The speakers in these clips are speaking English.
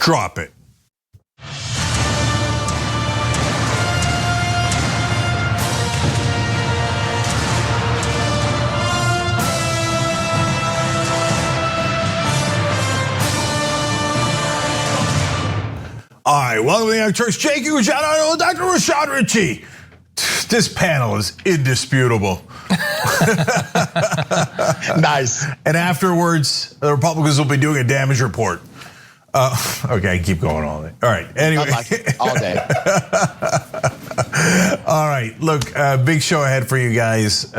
Drop it. All right, welcome to the Young Turks. Jake Hughes, Dr. Rashad Ritchie. This panel is indisputable. Nice. And afterwards, the Republicans will be doing a damage report. Okay, keep going all day. All right, anyway. All day. All right, look, big show ahead for you guys.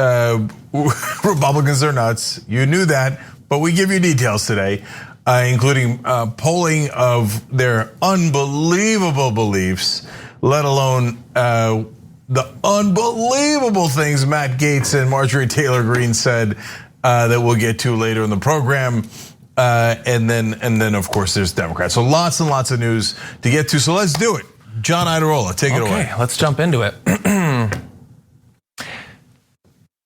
Republicans are nuts. You knew that, but we give you details today. Including polling of their unbelievable beliefs, let alone the unbelievable things Matt Gaetz and Marjorie Taylor Greene said that we'll get to later in the program. And then of course there's Democrats. So lots and lots of news to get to. So let's do it. John Iadarola, take it away. Okay, let's jump into it.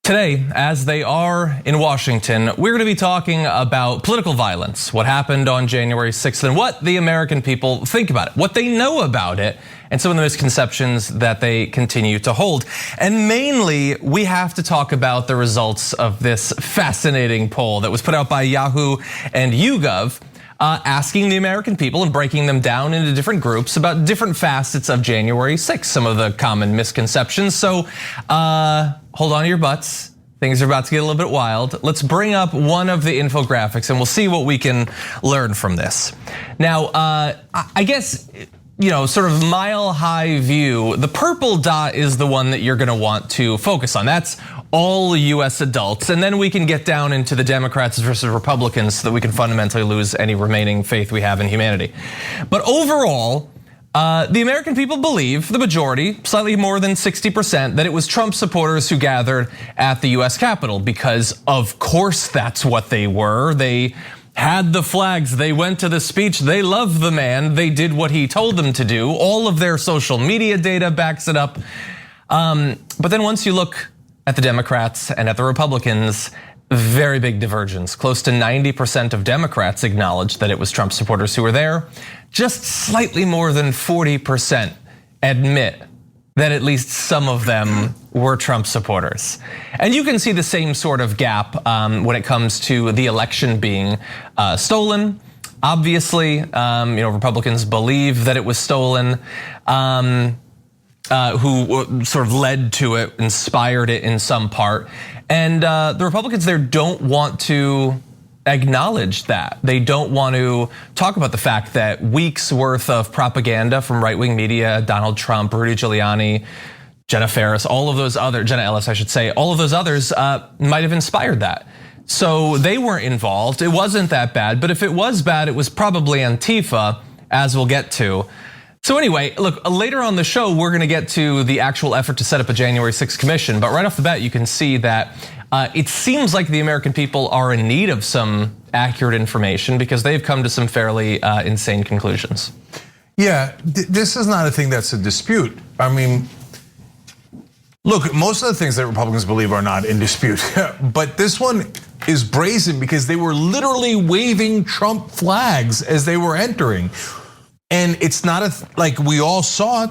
Today, as they are in Washington, we're going to be talking about political violence, what happened on January 6th, and what the American people think about it, what they know about it, and some of the misconceptions that they continue to hold. And mainly, we have to talk about the results of this fascinating poll that was put out by Yahoo and YouGov, asking the American people and breaking them down into different groups about different facets of January 6th, some of the common misconceptions. So hold on to your butts. Things are about to get a little bit wild. Let's bring up one of the infographics and we'll see what we can learn from this. Now, I guess, sort of mile high view, the purple dot is the one that you're gonna want to focus on. That's all US adults. And then we can get down into the Democrats versus Republicans so that we can fundamentally lose any remaining faith we have in humanity. But overall, the American people believe, the majority, slightly more than 60%, that it was Trump supporters who gathered at the US Capitol because of course that's what they were. They had the flags, they went to the speech, they love the man, they did what he told them to do. All of their social media data backs it up. But then once you look at the Democrats and at the Republicans, very big divergence. Close to 90% of Democrats acknowledged that it was Trump supporters who were there. Just slightly more than 40% admit that at least some of them were Trump supporters. And you can see the same sort of gap when it comes to the election being stolen. Obviously, Republicans believe that it was stolen. Who sort of led to it, inspired it in some part. And the Republicans there don't want to acknowledge that. They don't want to talk about the fact that weeks worth of propaganda from right-wing media, Donald Trump, Rudy Giuliani, Jenna Ellis, all of those others might have inspired that. So they weren't involved. It wasn't that bad, but if it was bad, it was probably Antifa, as we'll get to. So anyway, look, later on the show, we're gonna get to the actual effort to set up a January 6th commission, but right off the bat, you can see that it seems like the American people are in need of some accurate information because they've come to some fairly insane conclusions. Yeah, this is not a thing that's a dispute. I mean, look, most of the things that Republicans believe are not in dispute, but this one is brazen because they were literally waving Trump flags as they were entering. And it's not like we all saw it.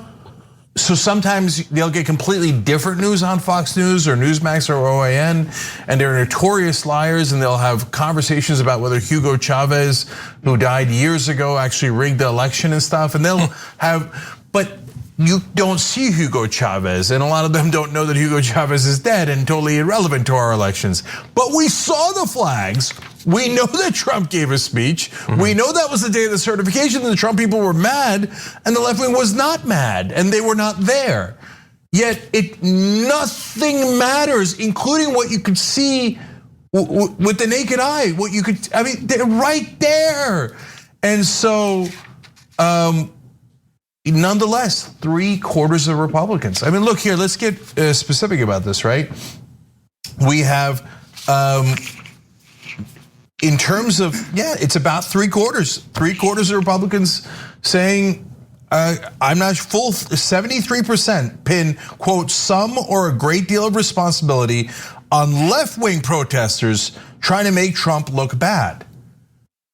So sometimes they'll get completely different news on Fox News or Newsmax or OAN, and they're notorious liars, and they'll have conversations about whether Hugo Chavez, who died years ago, actually rigged the election and stuff. And they'll have, but you don't see Hugo Chavez, and a lot of them don't know that Hugo Chavez is dead and totally irrelevant to our elections. But we saw the flags. We know that Trump gave a speech. We know that was the day of the certification, and the Trump people were mad, and the left wing was not mad, and they were not there. Yet nothing matters, including what you could see with the naked eye. What you could, they're right there. And so, nonetheless, 3/4 of Republicans. I mean, look here, let's get specific about this, right? We have, in terms of, it's about 3/4. 3/4 of Republicans saying, I'm not full, 73% pin, quote, some or a great deal of responsibility on left-wing protesters trying to make Trump look bad.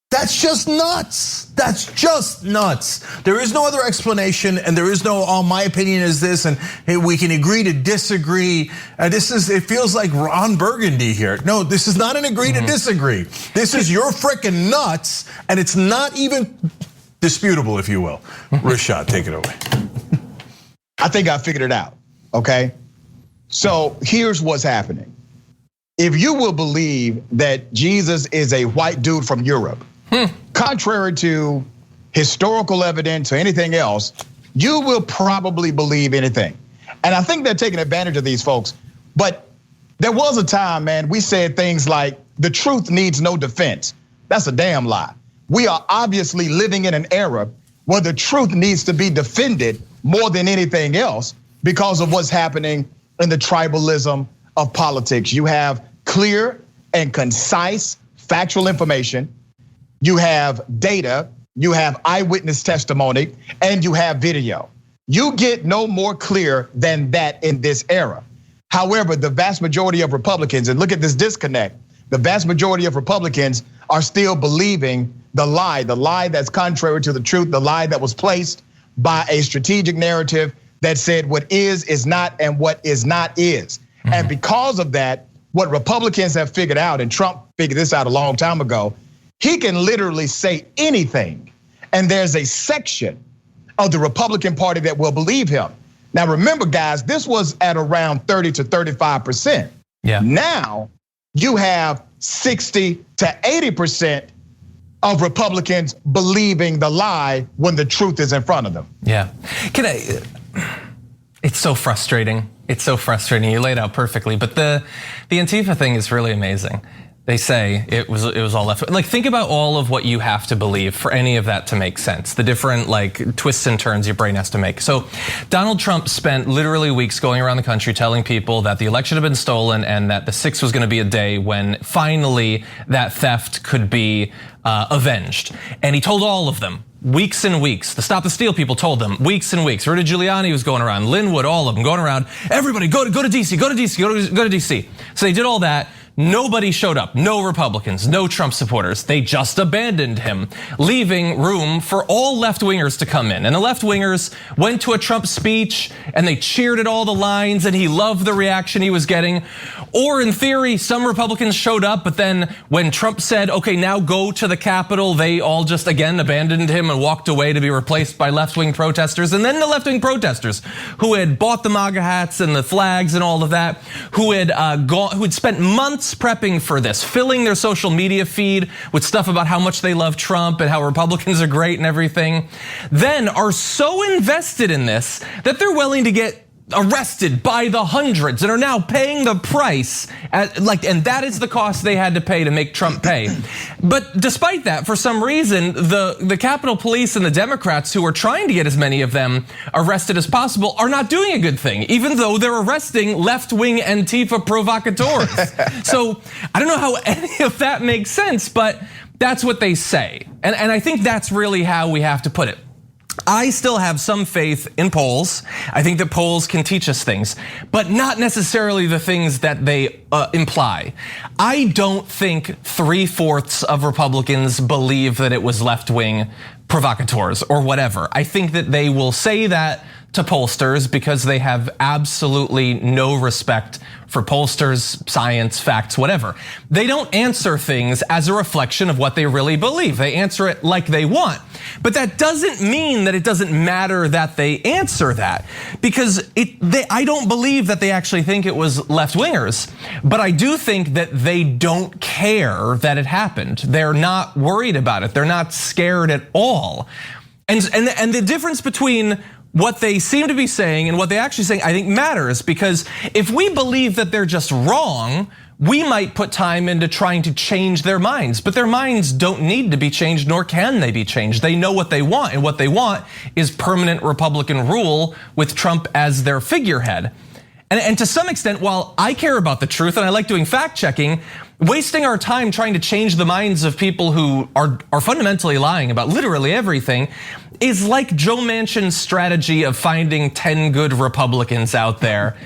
That's just nuts. That's just nuts. There is no other explanation, and there is no, oh, my opinion is this, and hey, we can agree to disagree. It feels like Ron Burgundy here. No, this is not an agree to disagree. This is you're freaking nuts, and it's not even disputable, if you will. Rashad, take it away. I think I figured it out, okay? So here's what's happening. If you will believe that Jesus is a white dude from Europe, contrary to historical evidence or anything else, you will probably believe anything. And I think they're taking advantage of these folks. But there was a time, man, we said things like, the truth needs no defense. That's a damn lie. We are obviously living in an era where the truth needs to be defended more than anything else because of what's happening in the tribalism of politics. You have clear and concise factual information. You have data, you have eyewitness testimony, and you have video. You get no more clear than that in this era. However, the vast majority of Republicans, and look at this disconnect, the vast majority of Republicans are still believing the lie that's contrary to the truth, the lie that was placed by a strategic narrative that said what is not, and what is not is. And because of that, what Republicans have figured out, and Trump figured this out a long time ago, he can literally say anything, and there's a section of the Republican Party that will believe him. Now remember, guys, this was at around 30 to 35%. Yeah. Now you have 60 to 80% of Republicans believing the lie when the truth is in front of them. Yeah, it's so frustrating. It's so frustrating. You laid out perfectly, but the Antifa thing is really amazing. They say it was all left. Like, think about all of what you have to believe for any of that to make sense. The different like twists and turns your brain has to make. So Donald Trump spent literally weeks going around the country telling people that the election had been stolen and that the 6th was gonna be a day when finally that theft could be avenged. And he told all of them, weeks and weeks. The Stop the Steal people told them weeks and weeks. Rudy Giuliani was going around, Linwood, all of them going around. Everybody go to DC, go to DC, go to DC. So they did all that. Nobody showed up, no Republicans, no Trump supporters. They just abandoned him, leaving room for all left-wingers to come in. And the left-wingers went to a Trump speech and they cheered at all the lines and he loved the reaction he was getting. Or in theory, some Republicans showed up, but then when Trump said, okay, now go to the Capitol, they all just again abandoned him and walked away to be replaced by left-wing protesters. And then the left-wing protesters who had bought the MAGA hats and the flags and all of that, who had spent months prepping for this, filling their social media feed with stuff about how much they love Trump and how Republicans are great and everything, then are so invested in this that they're willing to get arrested by the hundreds and are now paying the price and that is the cost they had to pay to make Trump pay. But despite that, for some reason, the Capitol Police and the Democrats who are trying to get as many of them arrested as possible are not doing a good thing, even though they're arresting left-wing Antifa provocateurs. So I don't know how any of that makes sense, but that's what they say. And I think that's really how we have to put it. I still have some faith in polls. I think that polls can teach us things, but not necessarily the things that they imply. I don't think 3/4 of Republicans believe that it was left-wing provocateurs or whatever. I think that they will say that to pollsters because they have absolutely no respect for pollsters, science, facts, whatever. They don't answer things as a reflection of what they really believe. They answer it like they want. But that doesn't mean that it doesn't matter that they answer that, because I don't believe that they actually think it was left-wingers, but I do think that they don't care that it happened. They're not worried about it. They're not scared at all. And the difference between what they seem to be saying and what they actually saying, I think matters, because if we believe that they're just wrong, we might put time into trying to change their minds, but their minds don't need to be changed, nor can they be changed. They know what they want, and what they want is permanent Republican rule with Trump as their figurehead. And to some extent, while I care about the truth and I like doing fact checking, wasting our time trying to change the minds of people who are fundamentally lying about literally everything is like Joe Manchin's strategy of finding 10 good Republicans out there.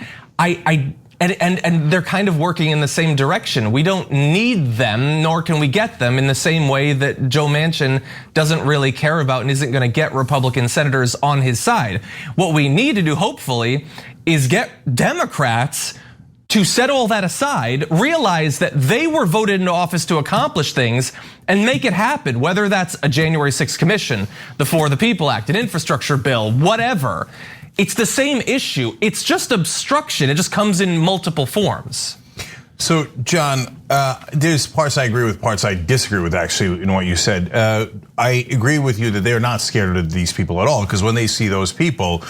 And they're kind of working in the same direction. We don't need them, nor can we get them in the same way that Joe Manchin doesn't really care about and isn't going to get Republican senators on his side. What we need to do, hopefully, is get Democrats to set all that aside, realize that they were voted into office to accomplish things and make it happen, whether that's a January 6th commission, the For the People Act, an infrastructure bill, whatever. It's the same issue. It's just obstruction. It just comes in multiple forms. So, John, there's parts I agree with, parts I disagree with, actually, in what you said. I agree with you that they're not scared of these people at all, because when they see those people,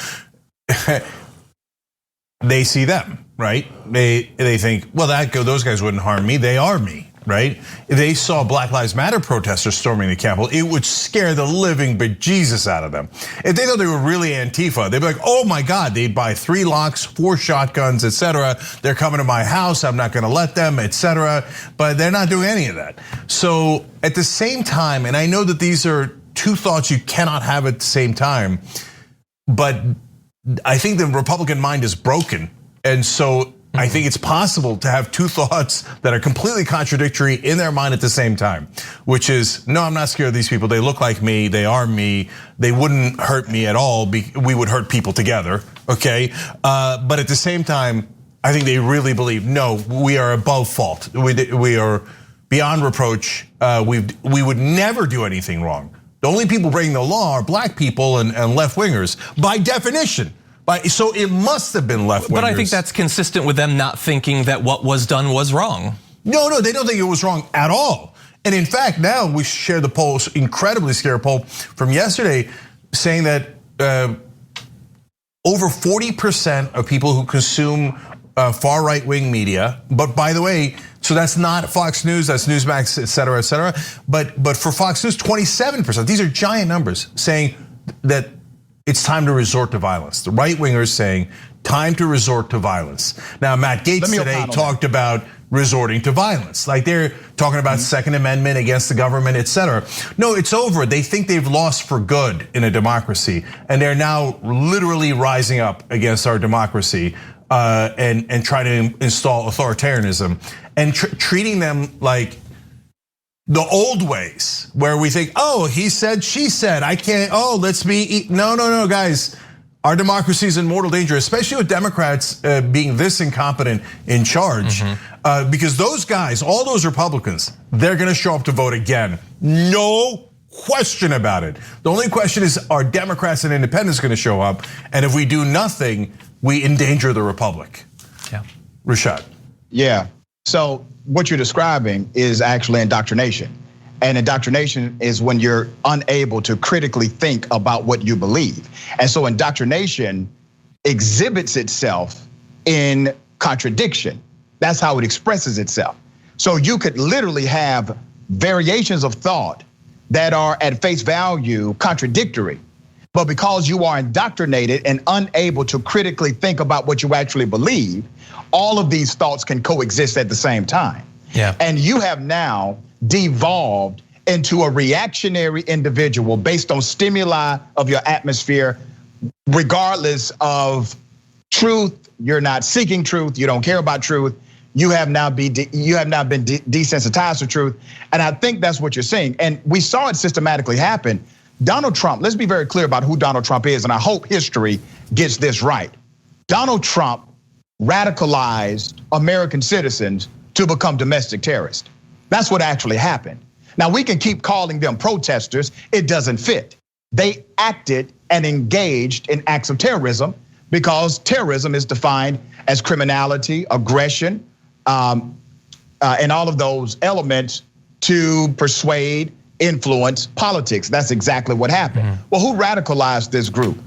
they see them, right? They think, well, those guys wouldn't harm me. They are me, right? If they saw Black Lives Matter protesters storming the Capitol, it would scare the living bejesus out of them. If they thought they were really Antifa, they'd be like, oh my God, they'd buy 3 locks, 4 shotguns, etc. They're coming to my house, I'm not gonna let them, etc. But they're not doing any of that. So at the same time, and I know that these are 2 thoughts you cannot have at the same time, but I think the Republican mind is broken. And so I think it's possible to have 2 thoughts that are completely contradictory in their mind at the same time, which is, no, I'm not scared of these people. They look like me, they are me. They wouldn't hurt me at all. We would hurt people together, okay? But at the same time, I think they really believe, no, we are above fault. We are beyond reproach. We would never do anything wrong. The only people breaking the law are black people and left-wingers, by definition. So it must have been left-wingers. But I think that's consistent with them not thinking that what was done was wrong. No, they don't think it was wrong at all. And in fact, now we share the poll, incredibly scary poll from yesterday, saying that over 40% of people who consume far right-wing media, but by the way, so that's not Fox News, that's Newsmax, et cetera, but for Fox News, 27%. These are giant numbers saying that it's time to resort to violence. The right-wingers saying, time to resort to violence. Now, Matt Gaetz today talked about resorting to violence. Like they're talking about Second Amendment against the government, et cetera. No, it's over. They think they've lost for good in a democracy. And they're now literally rising up against our democracy and trying to install authoritarianism and treating them like the old ways where we think, oh, he said, she said, I can't, let's be, no, guys. Our democracy is in mortal danger, especially with Democrats being this incompetent in charge. Because those guys, all those Republicans, they're gonna show up to vote again. No question about it. The only question is, are Democrats and independents gonna show up? And if we do nothing, we endanger the republic. Yeah. Rashad. Yeah, so what you're describing is actually indoctrination. And indoctrination is when you're unable to critically think about what you believe. And so indoctrination exhibits itself in contradiction. That's how it expresses itself. So you could literally have variations of thought that are at face value contradictory. But because you are indoctrinated and unable to critically think about what you actually believe, all of these thoughts can coexist at the same time. Yeah. And you have now devolved into a reactionary individual based on stimuli of your atmosphere, regardless of truth. You're not seeking truth. You don't care about truth. You have now been desensitized to truth. And I think that's what you're saying. And we saw it systematically happen. Donald Trump, let's be very clear about who Donald Trump is. And I hope history gets this right. Donald Trump radicalized American citizens to become domestic terrorists. That's what actually happened. Now we can keep calling them protesters, it doesn't fit. They acted and engaged in acts of terrorism because terrorism is defined as criminality, aggression, and all of those elements to persuade, influence politics. That's exactly what happened. Well, who radicalized this group?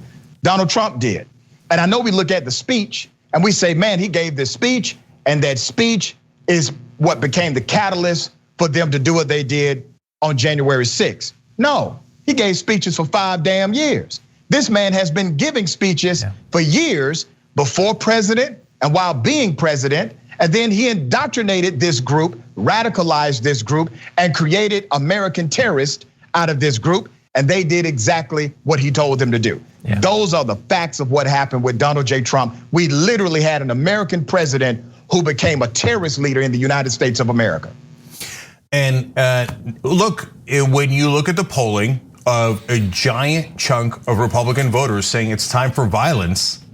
Donald Trump did. And I know we look at the speech and we say, man, he gave this speech, and that speech is what became the catalyst for them to do what they did on January 6th. No, he gave speeches for 5 damn years. This man has been giving speeches for years before president and while being president. And then he indoctrinated this group, radicalized this group, and created American terrorists out of this group. And they did exactly what he told them to do. Those are the facts of what happened with Donald J. Trump. We literally had an American president who became a terrorist leader in the United States of America. And look, when you look at the polling of a giant chunk of Republican voters saying it's time for violence,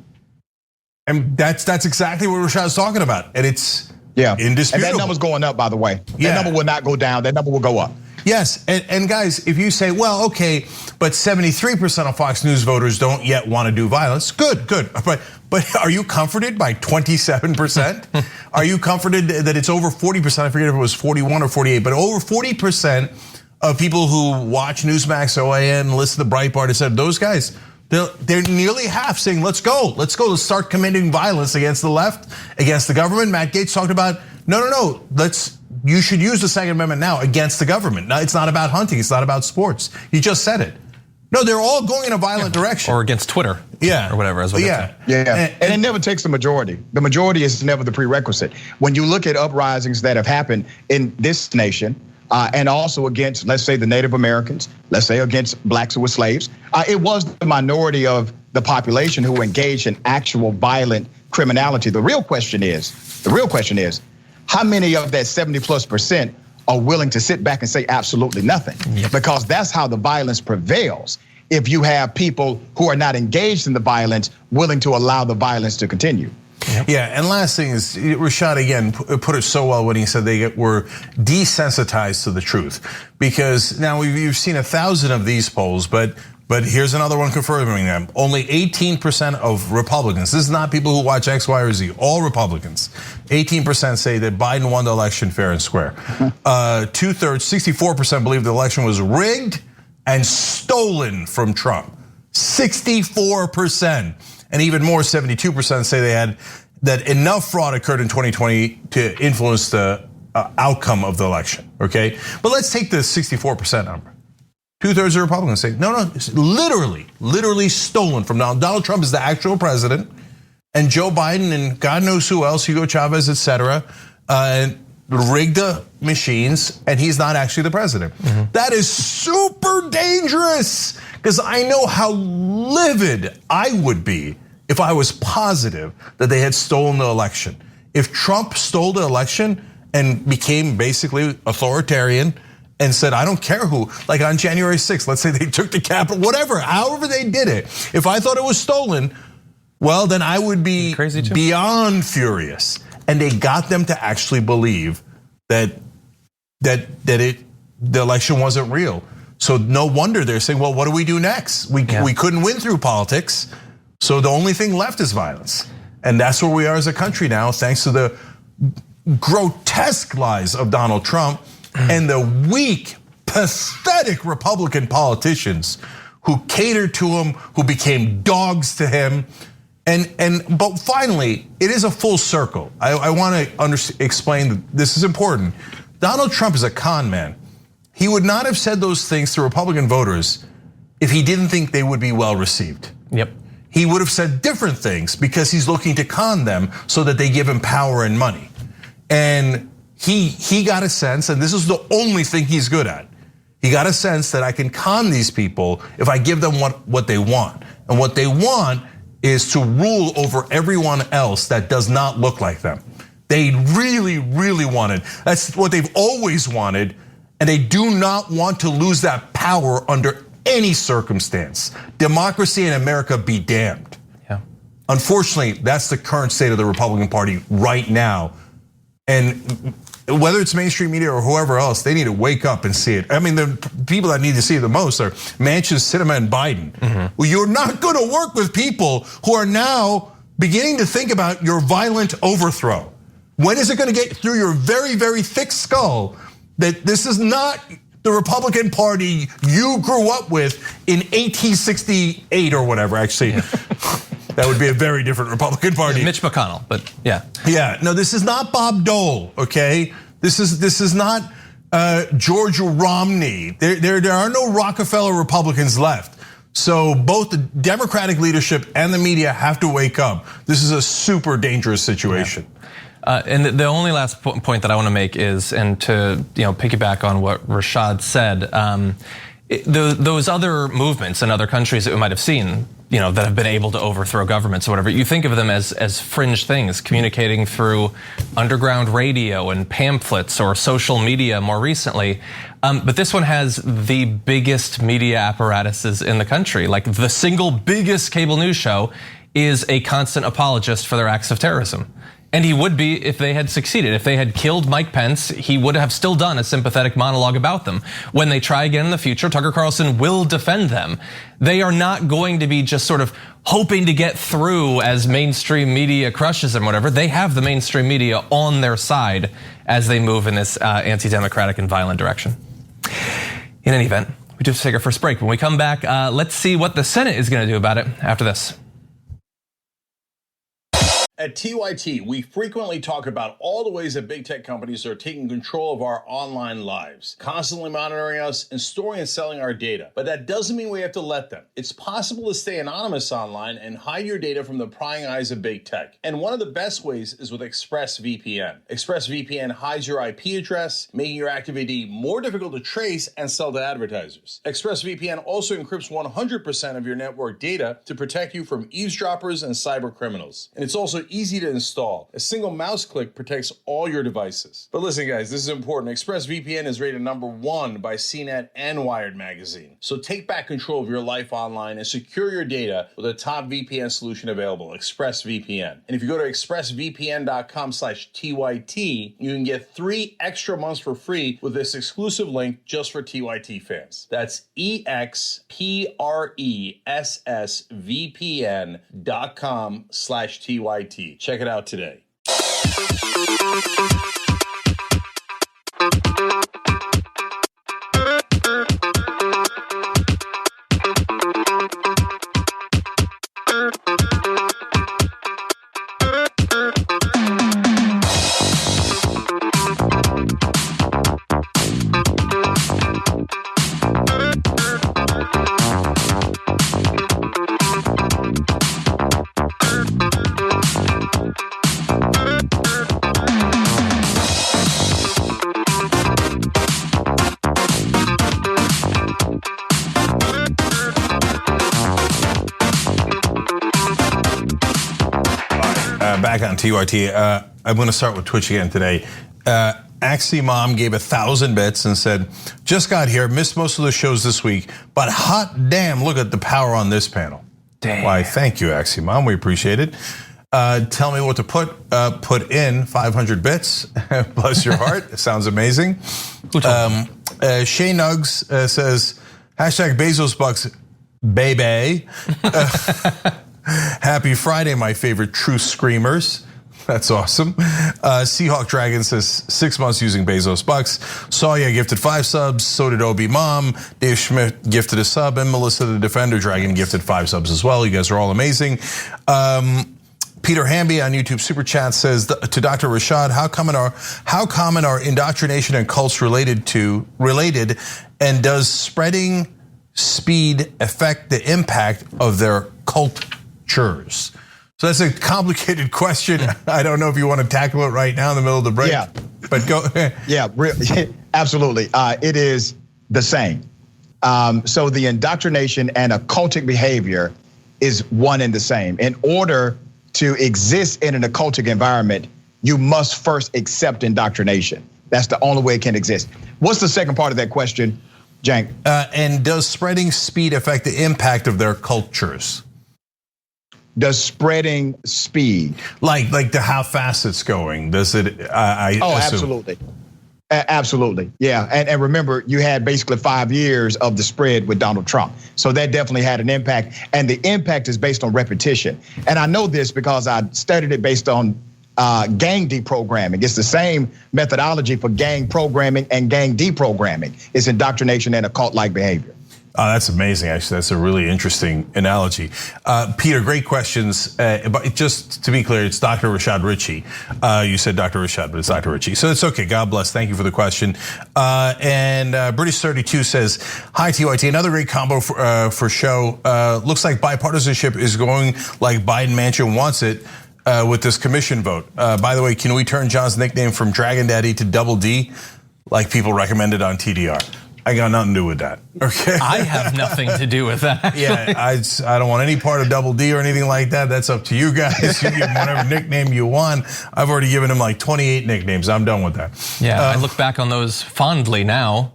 and that's exactly what Rashad's talking about, and it's indisputable. And that number's going up, by the way. That number will not go down. That number will go up. Yes, and guys, if you say, well, okay, but 73% of Fox News voters don't yet want to do violence, good. But are you comforted by 27%? Are you comforted that it's over 40%? I forget if it was 41 or 48, but over 40% of people who watch Newsmax, OAN, listen to Breitbart, have said those guys, they're nearly half saying, let's go, let's start committing violence against the left, against the government. Matt Gaetz talked about, no, you should use the Second Amendment now against the government. Now, it's not about hunting, it's not about sports. You just said it. No, they're all going in a violent direction. Or against Twitter, or whatever. As and it never takes the majority. The majority is never the prerequisite. When you look at uprisings that have happened in this nation, and also against, let's say, the Native Americans, let's say against blacks who were slaves, it was the minority of the population who engaged in actual violent criminality. The real question is, how many of that 70+% are willing to sit back and say absolutely nothing? Because that's how the violence prevails. If you have people who are not engaged in the violence, willing to allow the violence to continue. Yeah, and last thing is, Rashad again put it so well when he said they were desensitized to the truth. Because now you've seen 1,000 of these polls, but here's another one confirming them. Only 18% of Republicans, this is not people who watch X, Y, or Z, all Republicans, 18% say that Biden won the election fair and square. 2/3, 64% believe the election was rigged and stolen from Trump. 64%. And even more, 72% say they had that enough fraud occurred in 2020 to influence the outcome of the election, okay? But let's take the 64% number. 2/3 of Republicans say, no, it's literally stolen from Donald Trump is the actual president, and Joe Biden and God knows who else, Hugo Chavez, etc., rigged the machines, and he's not actually the president. That is super dangerous, because I know how livid I would be if I was positive that they had stolen the election. If Trump stole the election and became basically authoritarian and said, I don't care who, like on January 6th, let's say they took the Capitol, whatever, however they did it. If I thought it was stolen, well, then I would be beyond furious. And they got them to actually believe that the election wasn't real. So no wonder they're saying, well, what do we do next? We couldn't win through politics, so the only thing left is violence. And that's where we are as a country now, thanks to the grotesque lies of Donald Trump and the weak, pathetic Republican politicians who catered to him, who became dogs to him. But finally, it is a full circle. I want to explain that this is important. Donald Trump is a con man. He would not have said those things to Republican voters if he didn't think they would be well received. He would have said different things because he's looking to con them so that they give him power and money. And he got a sense, and this is the only thing he's good at. He got a sense that I can con these people if I give them what they want. And what they want is to rule over everyone else that does not look like them. They really, really wanted, that's what they've always wanted, and they do not want to lose that power under any circumstance. Democracy in America be damned. Unfortunately, that's the current state of the Republican Party right now. And whether it's mainstream media or whoever else, they need to wake up and see it. I mean, the people that need to see it the most are Manchin, Sinema, and Biden. Well, you're not going to work with people who are now beginning to think about your violent overthrow. When is it going to get through your very, very thick skull that this is not the Republican Party you grew up with in 1868 or whatever? Actually, that would be a very different Republican Party. Mitch McConnell, but yeah. No, this is not Bob Dole, okay? This is not George Romney. There are no Rockefeller Republicans left. So both the Democratic leadership and the media have to wake up. This is a super dangerous situation. And the only last point that I want to make is, and to piggyback on what Rashad said, those other movements in other countries that we might have seen, that have been able to overthrow governments or whatever. You think of them as fringe things, communicating through underground radio and pamphlets or social media more recently. But this one has the biggest media apparatuses in the country. Like the single biggest cable news show is a constant apologist for their acts of terrorism. And he would be if they had succeeded. If they had killed Mike Pence, he would have still done a sympathetic monologue about them. When they try again in the future, Tucker Carlson will defend them. They are not going to be just sort of hoping to get through as mainstream media crushes them, whatever. They have the mainstream media on their side as they move in this anti-democratic and violent direction. In any event, we do have to take our first break. When we come back, let's see what the Senate is going to do about it after this. At TYT, we frequently talk about all the ways that big tech companies are taking control of our online lives, constantly monitoring us and storing and selling our data. But that doesn't mean we have to let them. It's possible to stay anonymous online and hide your data from the prying eyes of big tech. And one of the best ways is with ExpressVPN. ExpressVPN hides your IP address, making your active ID more difficult to trace and sell to advertisers. ExpressVPN also encrypts 100% of your network data to protect you from eavesdroppers and cyber criminals. And it's also easy to install. A single mouse click protects all your devices. But listen, guys, this is important. ExpressVPN is rated #1 by CNET and Wired magazine. So take back control of your life online and secure your data with a top VPN solution available, ExpressVPN. And if you go to expressvpn.com/TYT, you can get 3 extra months for free with this exclusive link just for TYT fans. That's expressvpn.com/TYT. Check it out today. Back on TYT, I'm going to start with Twitch again today. Axie Mom gave 1,000 bits and said, just got here, missed most of the shows this week, but hot damn, look at the power on this panel. Damn. Why, thank you, Axie Mom, we appreciate it. Tell me what to put in 500 bits, bless your heart, it sounds amazing. Shay Nugs says, hashtag Bezos Bucks, baby. Happy Friday, my favorite truth screamers. That's awesome. Seahawk Dragon says 6 months using Bezos Bucks. Sawya gifted 5 subs. So did Obi Mom. Dave Schmidt gifted a sub, and Melissa the Defender Dragon gifted 5 subs as well. You guys are all amazing. Peter Hamby on YouTube Super Chat says to Dr. Rashad, how common are indoctrination and cults related, and does spreading speed affect the impact of their cultures? So that's a complicated question. I don't know if you want to tackle it right now in the middle of the break. Yeah, but go. Yeah, absolutely. It is the same. So the indoctrination and occultic behavior is one and the same. In order to exist in an occultic environment, you must first accept indoctrination. That's the only way it can exist. What's the second part of that question, Jank? And does spreading speed affect the impact of their cultures? Does spreading speed, like the how fast it's going? Does it? I assume. Absolutely, absolutely, yeah. And remember, you had basically 5 years of the spread with Donald Trump, so that definitely had an impact. And the impact is based on repetition. And I know this because I studied it based on gang deprogramming. It's the same methodology for gang programming and gang deprogramming. It's indoctrination and occult-like behavior. That's amazing, actually. That's a really interesting analogy. Peter, great questions. But just to be clear, it's Dr. Rashad Ritchie. You said Dr. Rashad, but it's Dr. Ritchie. So it's okay, God bless, thank you for the question. And British 32 says, hi TYT, another great combo for show. Looks like bipartisanship is going like Biden Manchin wants it with this commission vote. By the way, can we turn John's nickname from Dragon Daddy to Double D, like people recommended on TDR? I got nothing to do with that. Okay. I have nothing to do with that. Actually. Yeah, I don't want any part of Double D or anything like that. That's up to you guys. You give him whatever nickname you want. I've already given him like 28 nicknames. I'm done with that. Yeah, I look back on those fondly now.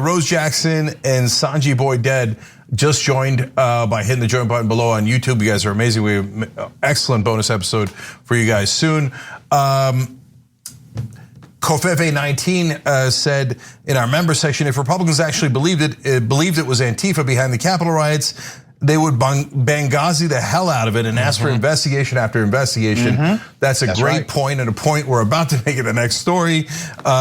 Rose Jackson and Sanji Boy Dead just joined by hitting the join button below on YouTube. You guys are amazing. We have an excellent bonus episode for you guys soon. Kofefe 19 said in our member section, if Republicans actually believed it was Antifa behind the Capitol riots, they would Benghazi the hell out of it and ask for investigation after investigation. That's a great point, and a point we're about to make in the next story.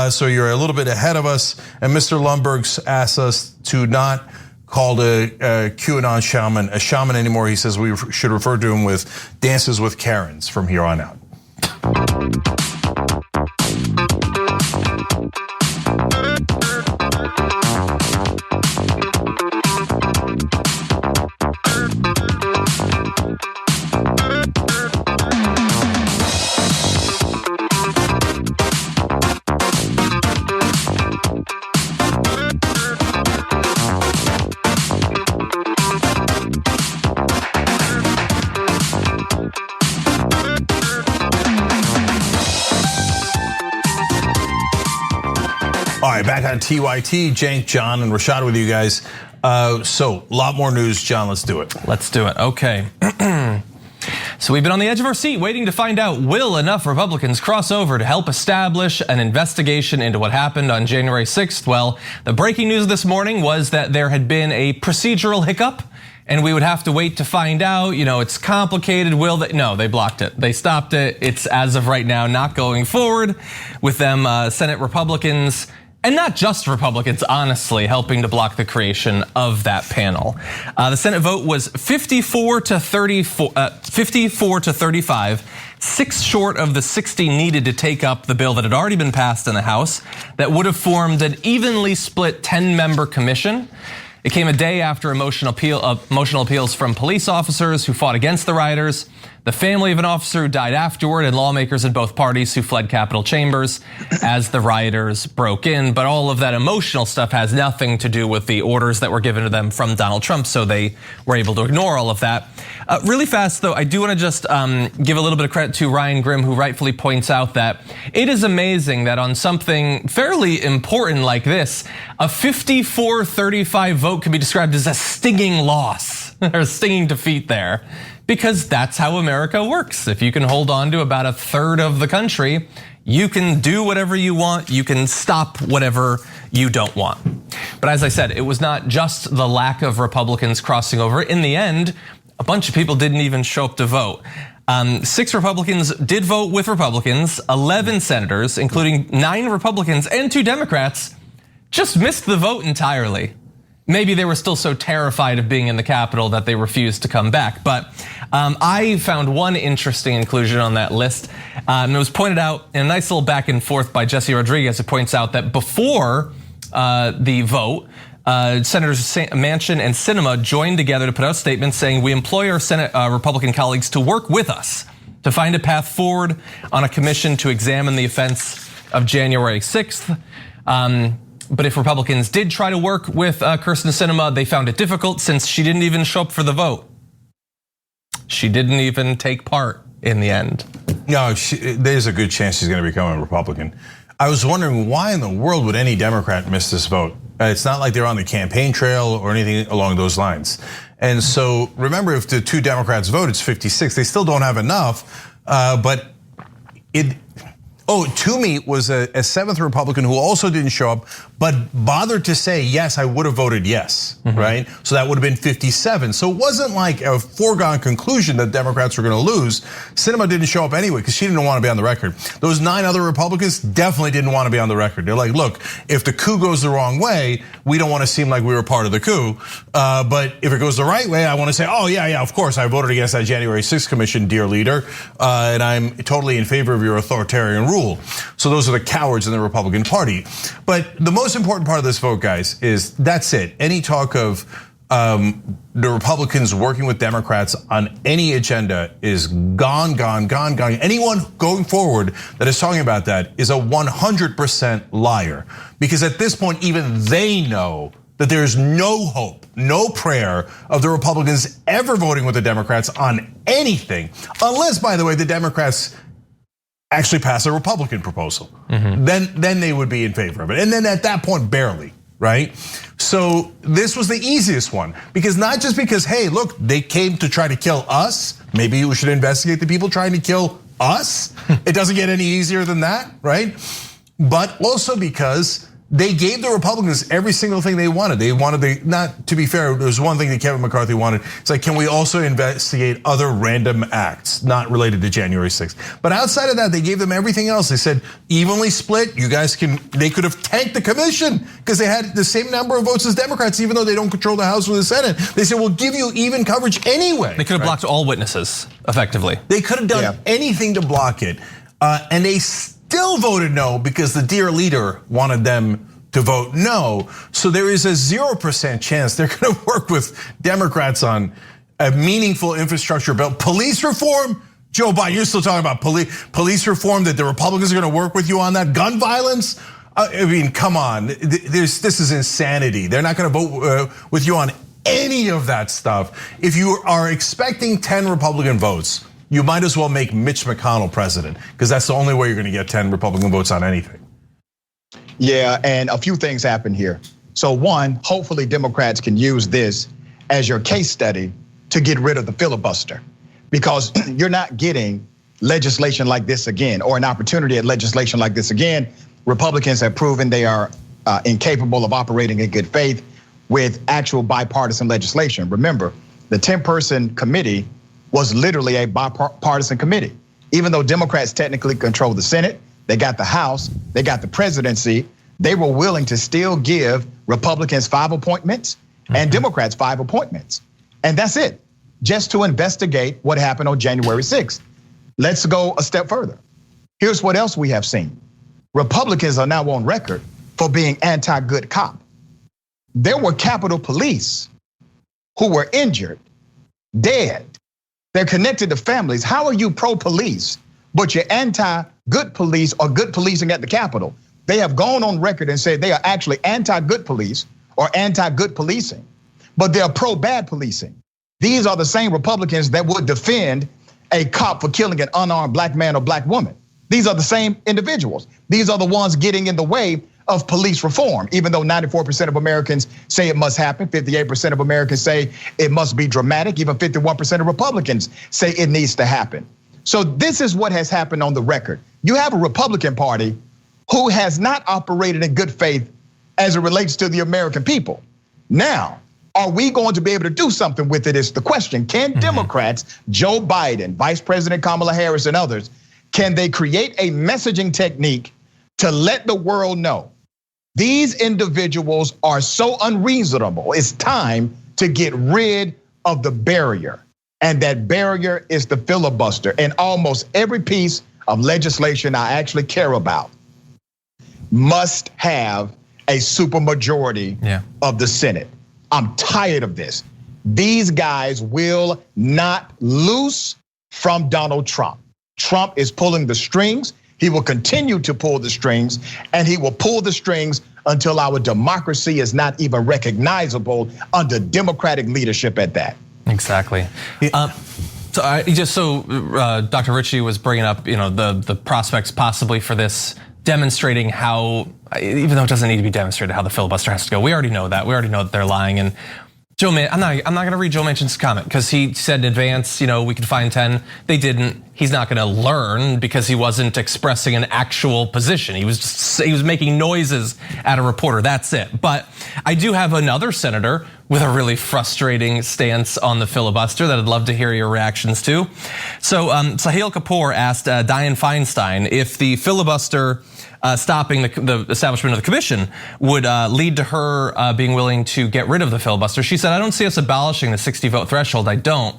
So you're a little bit ahead of us. And Mr. Lumbergs asked us to not call the QAnon shaman a shaman anymore. He says we should refer to him with dances with Karens from here on out. All right, back on TYT, Cenk, John, and Rashad with you guys. So, a lot more news. John, let's do it. Let's do it, okay. So we've been on the edge of our seat waiting to find out, will enough Republicans cross over to help establish an investigation into what happened on January 6th? Well, the breaking news this morning was that there had been a procedural hiccup, and we would have to wait to find out. You know, it's complicated. Will they? No, they blocked it. They stopped it. It's, as of right now, not going forward with them Senate Republicans, and not just Republicans, honestly, helping to block the creation of that panel. The Senate vote was 54 to 35, 6 short of the 60 needed to take up the bill that had already been passed in the House that would have formed an evenly split 10-member commission. It came a day after emotional appeals from police officers who fought against the rioters, the family of an officer who died afterward, and lawmakers in both parties who fled Capitol chambers as the rioters broke in. But all of that emotional stuff has nothing to do with the orders that were given to them from Donald Trump, so they were able to ignore all of that. Really fast, though, I do want to just give a little bit of credit to Ryan Grimm, who rightfully points out that it is amazing that on something fairly important like this, a 54-35 vote can be described as a stinging loss or a stinging defeat there. Because that's how America works. If you can hold on to about a third of the country, you can do whatever you want, you can stop whatever you don't want. But as I said, it was not just the lack of Republicans crossing over. In the end, a bunch of people didn't even show up to vote. 6 Republicans did vote with Republicans, 11 senators, including 9 Republicans and 2 Democrats, just missed the vote entirely. Maybe they were still so terrified of being in the Capitol that they refused to come back. But I found one interesting inclusion on that list. And it was pointed out in a nice little back and forth by Jesse Rodriguez. It points out that before the vote, Senators Manchin and Sinema joined together to put out statements saying, we employ our Senate Republican colleagues to work with us to find a path forward on a commission to examine the offense of January 6th. But if Republicans did try to work with Kyrsten Sinema, they found it difficult since she didn't even show up for the vote. She didn't even take part in the end. No, there's a good chance she's going to become a Republican. I was wondering why in the world would any Democrat miss this vote? It's not like they're on the campaign trail or anything along those lines. And so remember, if the 2 Democrats vote, it's 56. They still don't have enough, but Toomey was a 7th Republican who also didn't show up, but bothered to say, yes, I would have voted yes, right? So that would have been 57. So it wasn't like a foregone conclusion that Democrats were gonna lose. Sinema didn't show up anyway because she didn't want to be on the record. Those 9 other Republicans definitely didn't want to be on the record. They're like, look, if the coup goes the wrong way, we don't want to seem like we were part of the coup. But if it goes the right way, I want to say, oh yeah, of course, I voted against that January 6th commission, dear leader. And I'm totally in favor of your authoritarian rule. So those are the cowards in the Republican Party. But the most important part of this vote, guys, is that's it. Any talk of the Republicans working with Democrats on any agenda is gone. Anyone going forward that is talking about that is a 100% liar. Because at this point, even they know that there's no hope, no prayer of the Republicans ever voting with the Democrats on anything. Unless, by the way, the Democrats actually pass a Republican proposal. Then they would be in favor of it. And then at that point, barely, right? So this was the easiest one, because not just because, hey, look, they came to try to kill us. Maybe we should investigate the people trying to kill us. It doesn't get any easier than that, right? But also because they gave the Republicans every single thing they wanted. They wanted not to be fair, there was one thing that Kevin McCarthy wanted. It's like, can we also investigate other random acts not related to January 6th? But outside of that, they gave them everything else. They said, evenly split, you guys they could have tanked the commission because they had the same number of votes as Democrats, even though they don't control the House or the Senate. They said, we'll give you even coverage anyway. They could have blocked all witnesses, effectively. They could have done anything to block it. And they still voted no because the dear leader wanted them to vote no. So there is a 0% chance they're gonna work with Democrats on a meaningful infrastructure bill. Police reform, Joe Biden, you're still talking about police reform, that the Republicans are gonna work with you on that. Gun violence, I mean, come on, this is insanity. They're not gonna vote with you on any of that stuff. If you are expecting 10 Republican votes, you might as well make Mitch McConnell president, because that's the only way you're gonna get 10 Republican votes on anything. Yeah, and a few things happen here. So one, hopefully Democrats can use this as your case study to get rid of the filibuster, because you're not getting legislation like this again, or an opportunity at legislation like this again. Republicans have proven they are incapable of operating in good faith with actual bipartisan legislation. Remember, the 10-person committee was literally a bipartisan committee. Even though Democrats technically control the Senate, they got the House, they got the presidency, they were willing to still give Republicans 5 appointments and Democrats 5 appointments. And that's it, just to investigate what happened on January 6th. Let's go a step further. Here's what else we have seen. Republicans are now on record for being anti-good cop. There were Capitol Police who were injured, dead. They're connected to families. How are you pro-police, but you're anti-good police or good policing at the Capitol? They have gone on record and said they are actually anti-good police or anti-good policing, but they're pro-bad policing. These are the same Republicans that would defend a cop for killing an unarmed black man or black woman. These are the same individuals. These are the ones getting in the way of police reform, even though 94% of Americans say it must happen, 58% of Americans say it must be dramatic, even 51% of Republicans say it needs to happen. So this is what has happened on the record. You have a Republican Party who has not operated in good faith as it relates to the American people. Now, are we going to be able to do something with it is the question. Can Democrats, Joe Biden, Vice President Kamala Harris, and others, can they create a messaging technique to let the world know these individuals are so unreasonable? It's time to get rid of the barrier. And that barrier is the filibuster. And almost every piece of legislation I actually care about must have a supermajority of the Senate. I'm tired of this. These guys will not loose from Donald Trump. Trump is pulling the strings. He will continue to pull the strings, and he will pull the strings until our democracy is not even recognizable under Democratic leadership at that. Exactly. So Dr. Ritchie was bringing up, the prospects possibly for this demonstrating how, even though it doesn't need to be demonstrated, how the filibuster has to go. We already know that. We already know that they're lying. And Joe, I'm not going to read Joe Manchin's comment because he said in advance, we could find 10. They didn't. He's not going to learn because he wasn't expressing an actual position. He was making noises at a reporter. That's it. But I do have another senator with a really frustrating stance on the filibuster that I'd love to hear your reactions to. So Sahil Kapoor asked Dianne Feinstein if the filibuster stopping the establishment of the commission would lead to her being willing to get rid of the filibuster. She said, I don't see us abolishing the 60 vote threshold. I don't.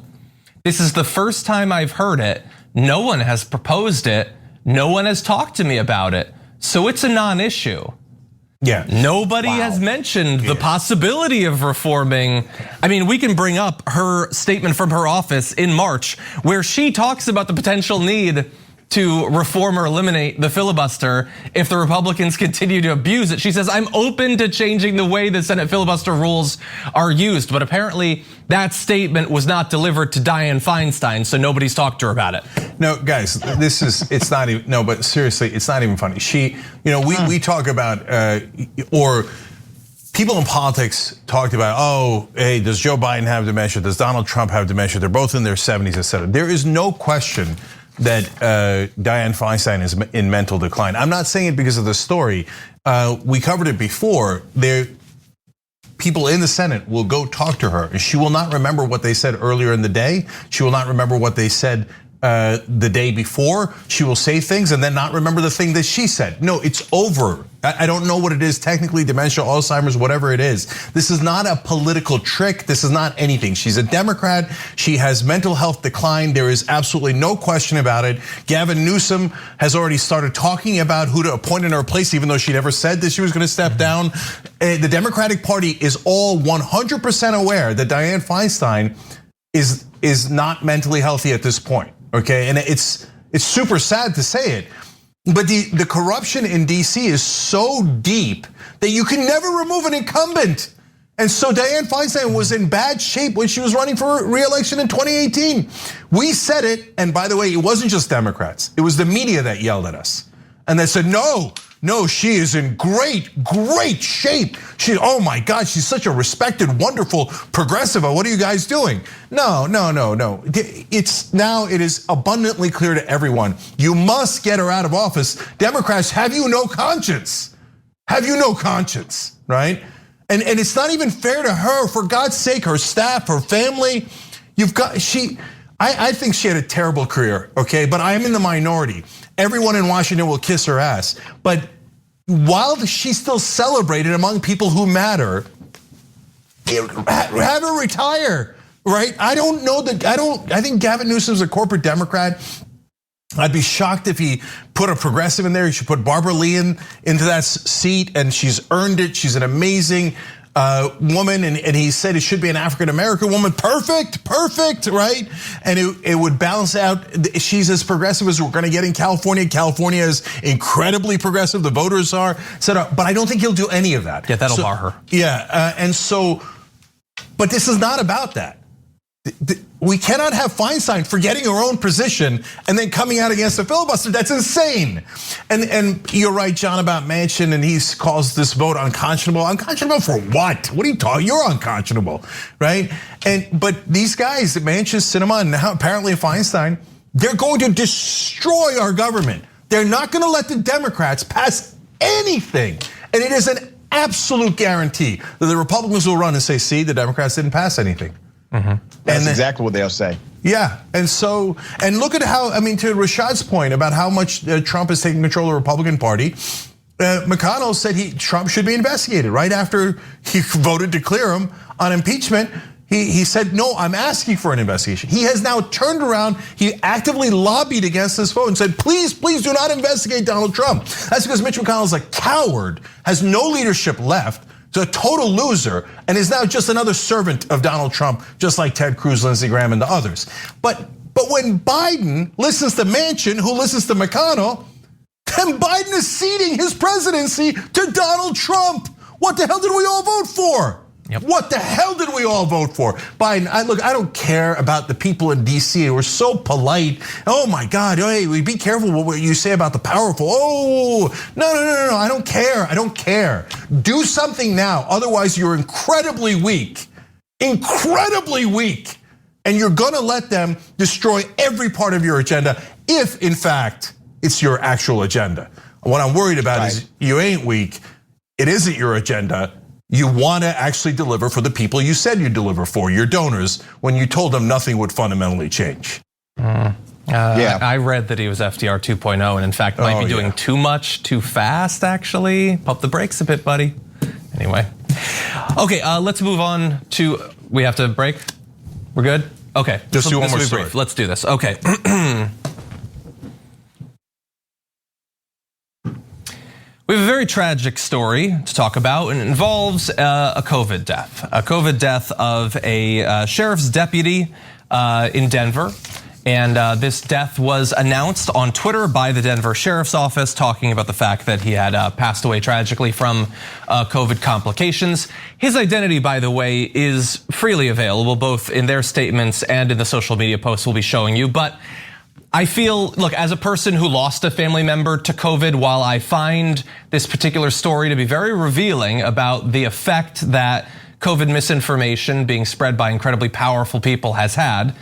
This is the first time I've heard it. No one has proposed it. No one has talked to me about it. So it's a non-issue. Yeah. Nobody has mentioned the possibility of reforming. I mean, we can bring up her statement from her office in March where she talks about the potential need to reform or eliminate the filibuster if the Republicans continue to abuse it. She says, I'm open to changing the way the Senate filibuster rules are used. But apparently that statement was not delivered to Dianne Feinstein, so nobody's talked to her about it. No, guys, it's not even, no, but seriously, it's not even funny. We talk about, or people in politics talked about, oh, hey, does Joe Biden have dementia? Does Donald Trump have dementia? They're both in their 70s, et cetera. There is no question that Dianne Feinstein is in mental decline. I'm not saying it because of the story. We covered it before. People in the Senate will go talk to her, and she will not remember what they said earlier in the day. She will not remember what they said the day before. She will say things and then not remember the thing that she said. No, it's over. I don't know what it is technically, dementia, Alzheimer's, whatever it is. This is not a political trick. This is not anything. She's a Democrat. She has mental health decline. There is absolutely no question about it. Gavin Newsom has already started talking about who to appoint in her place, even though she never said that she was going to step down. The Democratic Party is all 100% aware that Dianne Feinstein is not mentally healthy at this point. Okay, and it's super sad to say it, but the corruption in DC is so deep that you can never remove an incumbent. And so Dianne Feinstein was in bad shape when she was running for re-election in 2018. We said it, and by the way, it wasn't just Democrats. It was the media that yelled at us. And they said, no, she is in great shape. Oh my God, she's such a respected, wonderful progressive. What are you guys doing? No. It is abundantly clear to everyone. You must get her out of office. Democrats, have you no conscience? Have you no conscience, right? And it's not even fair to her, for God's sake, her staff, her family. I think she had a terrible career, okay? But I am in the minority. Everyone in Washington will kiss her ass. But while she's still celebrated among people who matter, have her retire, right? I think Gavin Newsom's a corporate Democrat. I'd be shocked if he put a progressive in there. He should put Barbara Lee into that seat, and she's earned it. She's an amazing woman, and he said it should be an African-American woman. Perfect, right? And it would balance out. She's as progressive as we're gonna get in California. California is incredibly progressive, the voters are, etc. But I don't think he'll do any of that. Yeah, that'll bar her. Yeah, and so, but this is not about that. We cannot have Feinstein forgetting her own position and then coming out against the filibuster. That's insane. And you're right, John, about Manchin, and he calls this vote unconscionable. Unconscionable for what? What are you talking? You're unconscionable, right? But these guys, Manchin, Sinema, and now apparently Feinstein, they're going to destroy our government. They're not going to let the Democrats pass anything, and it is an absolute guarantee that the Republicans will run and say, "See, the Democrats didn't pass anything." That's exactly what they'll say. Yeah, and look at how, to Rashad's point about how much Trump is taking control of the Republican Party. McConnell said Trump should be investigated right after he voted to clear him on impeachment. He said, no, I'm asking for an investigation. He has now turned around. He actively lobbied against this vote and said, please do not investigate Donald Trump. That's because Mitch McConnell's a coward, has no leadership left, a total loser, and is now just another servant of Donald Trump, just like Ted Cruz, Lindsey Graham, and the others. But when Biden listens to Manchin, who listens to McConnell, then Biden is ceding his presidency to Donald Trump. What the hell did we all vote for? Yep. What the hell did we all vote for? Biden, I don't care about the people in DC. We're so polite. Oh my God, hey, be careful what you say about the powerful. Oh, no, I don't care. Do something now, otherwise you're incredibly weak. And you're gonna let them destroy every part of your agenda if, in fact, it's your actual agenda. What I'm worried about is you ain't weak. It isn't your agenda. You want to actually deliver for the people you said you'd deliver for, your donors, when you told them nothing would fundamentally change. I read that he was FDR 2.0 and in fact might be doing too much, too fast actually. Pump the brakes a bit, buddy. Anyway. Okay, let's move on to, we have to break? We're good? Okay. Just do one more story. Let's do this, okay. We have a very tragic story to talk about, and it involves a COVID death. A COVID death of a sheriff's deputy in Denver. And this death was announced on Twitter by the Denver Sheriff's Office, talking about the fact that he had passed away tragically from COVID complications. His identity, by the way, is freely available, both in their statements and in the social media posts we'll be showing you. But I feel, look, as a person who lost a family member to COVID, while I find this particular story to be very revealing about the effect that COVID misinformation being spread by incredibly powerful people has had,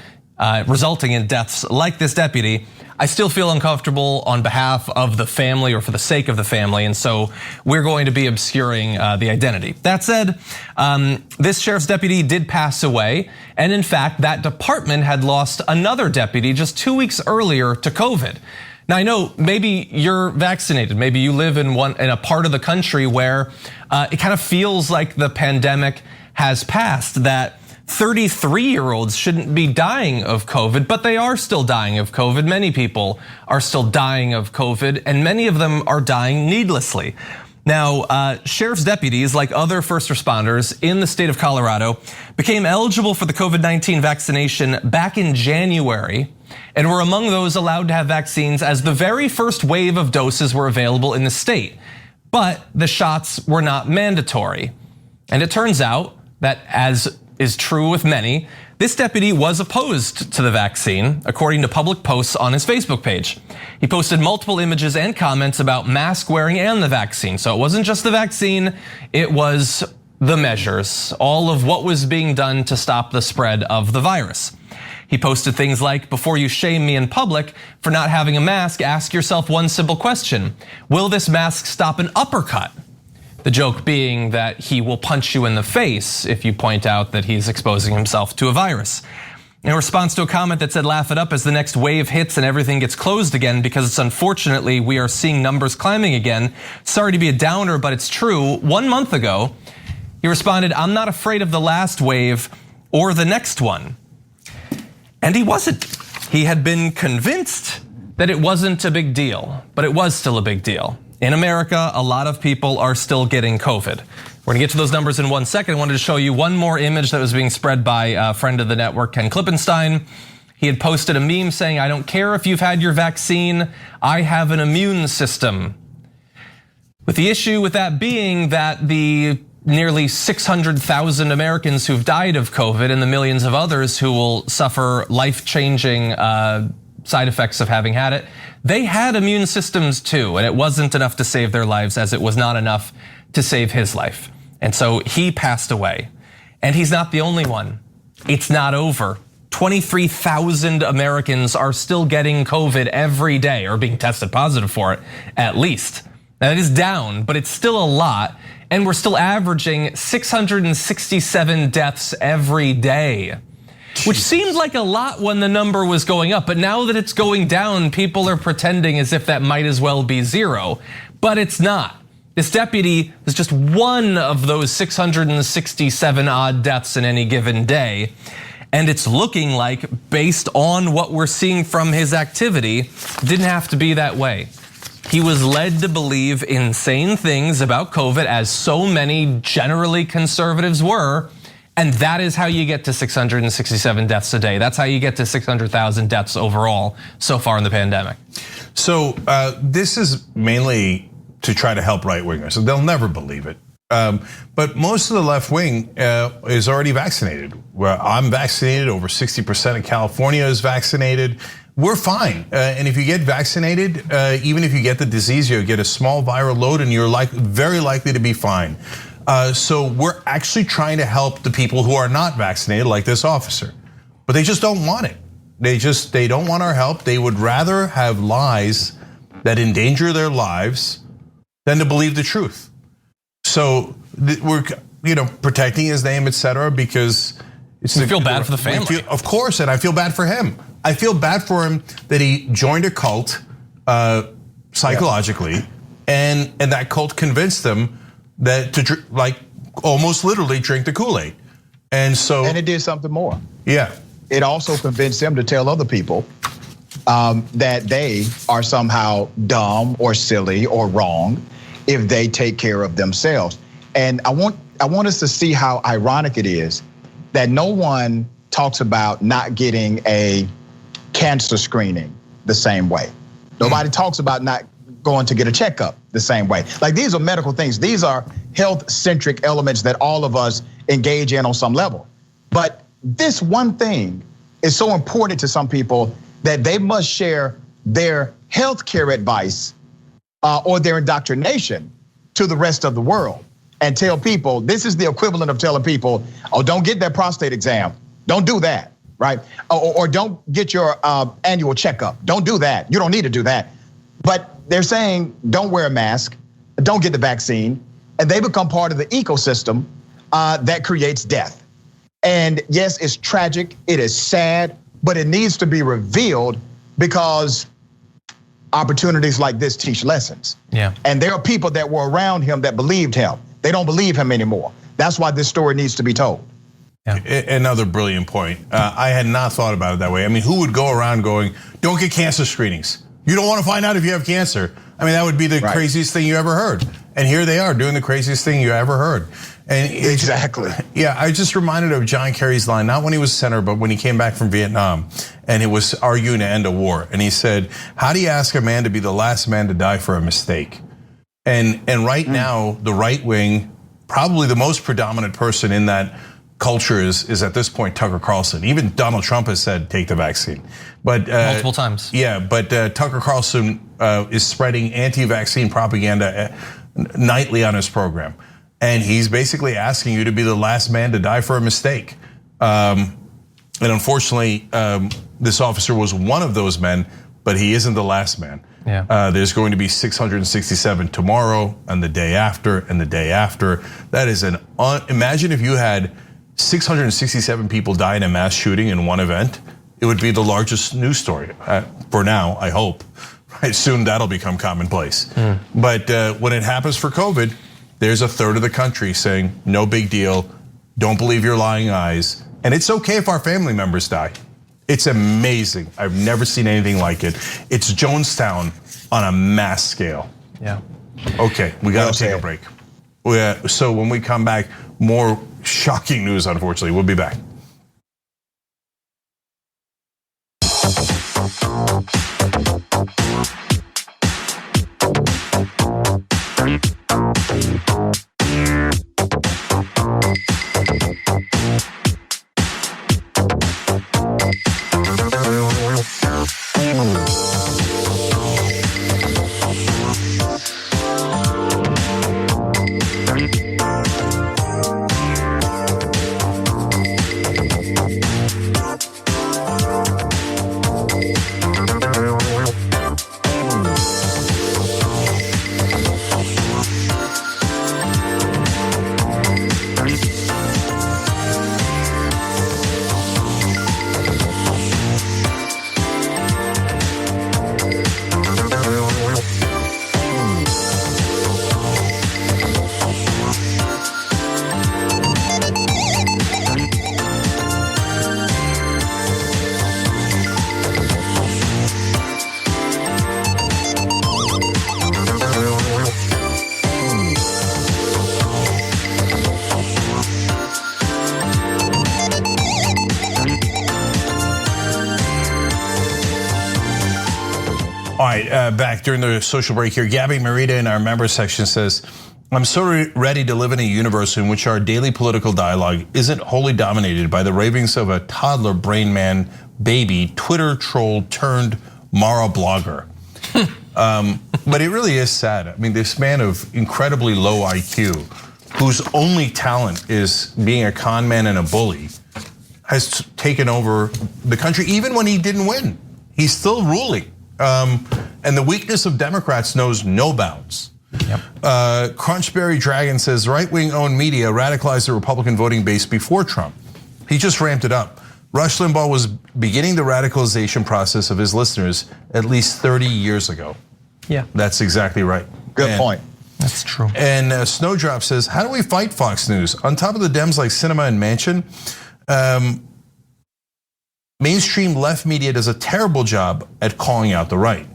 resulting in deaths like this deputy, I still feel uncomfortable on behalf of the family or for the sake of the family, and so we're going to be obscuring the identity. That said, this sheriff's deputy did pass away, and in fact, that department had lost another deputy just 2 weeks earlier to COVID. Now I know maybe you're vaccinated, maybe you live in a part of the country where it kind of feels like the pandemic has passed, that 33-year-olds shouldn't be dying of COVID, but they are still dying of COVID. Many people are still dying of COVID, and many of them are dying needlessly. Now, sheriff's deputies, like other first responders in the state of Colorado, became eligible for the COVID-19 vaccination back in January, and were among those allowed to have vaccines as the very first wave of doses were available in the state. But the shots were not mandatory. And it turns out that, as is true with many, this deputy was opposed to the vaccine, according to public posts on his Facebook page. He posted multiple images and comments about mask wearing and the vaccine. So it wasn't just the vaccine, it was the measures, all of what was being done to stop the spread of the virus. He posted things like, "Before you shame me in public for not having a mask, ask yourself one simple question. Will this mask stop an uppercut?" The joke being that he will punch you in the face if you point out that he's exposing himself to a virus. In response to a comment that said, "Laugh it up as the next wave hits and everything gets closed again, because it's unfortunately we are seeing numbers climbing again. Sorry to be a downer, but it's true." 1 month ago, he responded, "I'm not afraid of the last wave or the next one." And he wasn't. He had been convinced that it wasn't a big deal, but it was still a big deal. In America, a lot of people are still getting COVID. We're gonna get to those numbers in 1 second. I wanted to show you one more image that was being spread by a friend of the network, Ken Klippenstein. He had posted a meme saying, "I don't care if you've had your vaccine, I have an immune system." With the issue with that being that the nearly 600,000 Americans who've died of COVID and the millions of others who will suffer life-changing side effects of having had it, they had immune systems too, and it wasn't enough to save their lives, as it was not enough to save his life. And so he passed away, and he's not the only one. It's not over. 23,000 Americans are still getting COVID every day, or being tested positive for it, at least. Now it is down, but it's still a lot, and we're still averaging 667 deaths every day. Which seemed like a lot when the number was going up, but now that it's going down, people are pretending as if that might as well be zero, but it's not. This deputy is just one of those 667 odd deaths in any given day, and it's looking like, based on what we're seeing from his activity, didn't have to be that way. He was led to believe insane things about COVID, as so many generally conservatives were. And that is how you get to 667 deaths a day. That's how you get to 600,000 deaths overall so far in the pandemic. So this is mainly to try to help right wingers. So they'll never believe it. But most of the left wing is already vaccinated. Where I'm vaccinated, over 60% of California is vaccinated. We're fine. And if you get vaccinated, even if you get the disease, you get a small viral load and you're very likely to be fine. So we're actually trying to help the people who are not vaccinated, like this officer, but they just don't want it. They don't want our help. They would rather have lies that endanger their lives than to believe the truth. So we're protecting his name, etc., because it's. You feel bad for the family, of course, and I feel bad for him. I feel bad for him that he joined a cult psychologically, and that cult convinced them that to almost literally drink the Kool-Aid. And it did something more. Yeah. It also convinced them to tell other people that they are somehow dumb or silly or wrong. if they take care of themselves. And I want us to see how ironic it is that no one talks about not getting a cancer screening the same way. Nobody talks about not going to get a checkup the same way. Like, these are medical things. These are health-centric elements that all of us engage in on some level. But this one thing is so important to some people that they must share their healthcare advice or their indoctrination to the rest of the world and tell people, this is the equivalent of telling people, oh, don't get that prostate exam. Don't do that, right? Or don't get your annual checkup. Don't do that. You don't need to do that. But they're saying, don't wear a mask, don't get the vaccine, and they become part of the ecosystem that creates death. And yes, it's tragic, it is sad, but it needs to be revealed because opportunities like this teach lessons. Yeah. And there are people that were around him that believed him. They don't believe him anymore. That's why this story needs to be told. Yeah. Another brilliant point. I had not thought about it that way. I mean, who would go around going, don't get cancer screenings? You don't want to find out if you have cancer. I mean, that would be the craziest thing you ever heard. And here they are doing the craziest thing you ever heard. And exactly. Yeah, I just reminded of John Kerry's line, not when he was senator, but when he came back from Vietnam and it was arguing to end a war. And he said, how do you ask a man to be the last man to die for a mistake? And right now, the right wing, probably the most predominant person in that culture is at this point Tucker Carlson. Even Donald Trump has said take the vaccine, but multiple times. Yeah, but Tucker Carlson is spreading anti-vaccine propaganda nightly on his program, and he's basically asking you to be the last man to die for a mistake. And unfortunately, this officer was one of those men, but he isn't the last man. Yeah. There's going to be 667 tomorrow, and the day after, and the day after. That is imagine if you had 667 people die in a mass shooting in one event. It would be the largest news story for now, I hope. Right, soon that'll become commonplace. But when it happens for COVID, there's a third of the country saying, no big deal, don't believe your lying eyes. And it's okay if our family members die. It's amazing. I've never seen anything like it. It's Jonestown on a mass scale. Yeah. Okay, we gotta take a break. So when we come back, more shocking news, unfortunately. We'll be back. All right, back during the social break here. Gabby Merida in our member section says, I'm so ready to live in a universe in which our daily political dialogue isn't wholly dominated by the ravings of a toddler brain man baby Twitter troll turned Mara blogger. But it really is sad. I mean, this man of incredibly low IQ, whose only talent is being a con man and a bully, has taken over the country even when he didn't win. He's still ruling. And the weakness of Democrats knows no bounds. Yep. Crunchberry Dragon says right-wing owned media radicalized the Republican voting base before Trump. He just ramped it up. Rush Limbaugh was beginning the radicalization process of his listeners at least 30 years ago. Yeah, that's exactly right. Good point. That's true. And Snowdrop says, how do we fight Fox News? On top of the Dems like Sinema and Manchin, mainstream left media does a terrible job at calling out the right.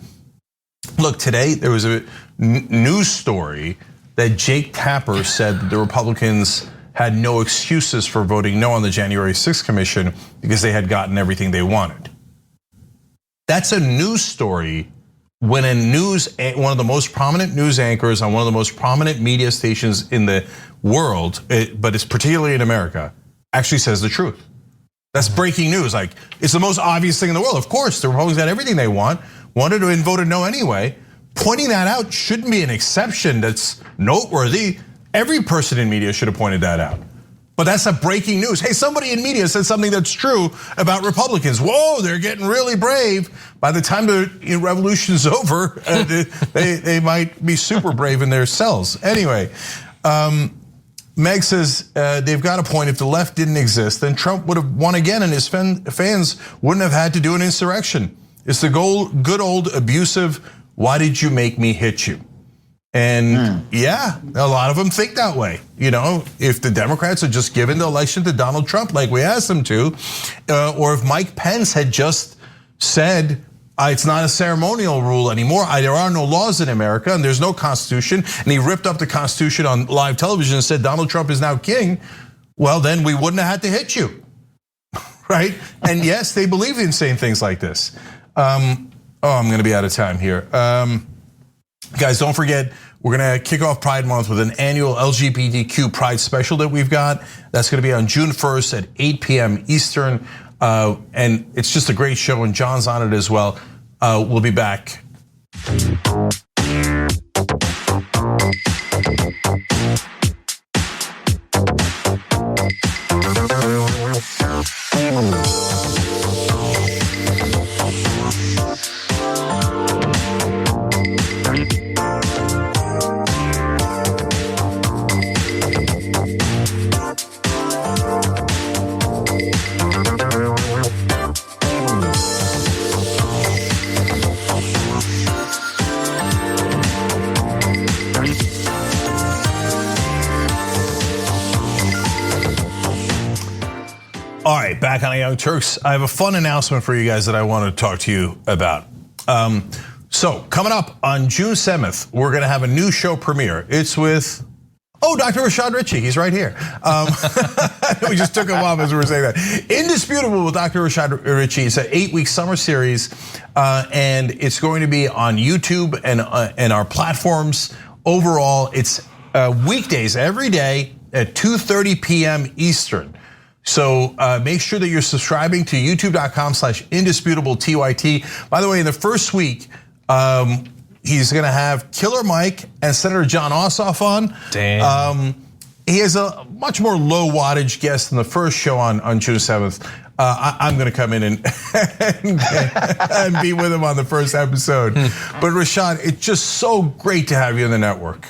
Look, today there was a news story that Jake Tapper said that the Republicans had no excuses for voting no on the January 6th commission because they had gotten everything they wanted. That's a news story when one of the most prominent news anchors on one of the most prominent media stations in the world, but it's particularly in America, actually says the truth. That's breaking news. Like, it's the most obvious thing in the world. Of course, the Republicans got everything they wanted and voted no anyway. Pointing that out shouldn't be an exception that's noteworthy. Every person in media should have pointed that out. But that's a breaking news. Hey, somebody in media said something that's true about Republicans. Whoa, they're getting really brave. By the time the revolution's over, they might be super brave in their cells. Anyway, Meg says they've got a point. If the left didn't exist, then Trump would have won again and his fans wouldn't have had to do an insurrection. It's the good old abusive, why did you make me hit you? And yeah, a lot of them think that way. You know, if the Democrats had just given the election to Donald Trump like we asked them to, or if Mike Pence had just said, it's not a ceremonial rule anymore. There are no laws in America and there's no constitution. And he ripped up the Constitution on live television and said Donald Trump is now king. Well, then we wouldn't have had to hit you, right? And yes, they believe in saying things like this. I'm gonna be out of time here. Guys, don't forget, we're gonna kick off Pride Month with an annual LGBTQ Pride special that we've got. That's gonna be on June 1st at 8 p.m. Eastern. And it's just a great show, and John's on it as well. We'll be back. All right, back on the Young Turks. I have a fun announcement for you guys that I want to talk to you about. So coming up on June 7th, we're gonna have a new show premiere. It's with, Dr. Rashad Ritchie, he's right here. We just took him off as we were saying that. Indisputable with Dr. Rashad Ritchie. It's an 8-week summer series, and it's going to be on YouTube and our platforms. Overall, it's weekdays every day at 2:30 p.m. Eastern. So make sure that you're subscribing to youtube.com/indisputable_TYT. By the way, in the first week, he's gonna have Killer Mike and Senator John Ossoff on. Damn. He has a much more low wattage guest than the first show on June 7th. I'm gonna come in and be with him on the first episode. But Rashad, it's just so great to have you in the network.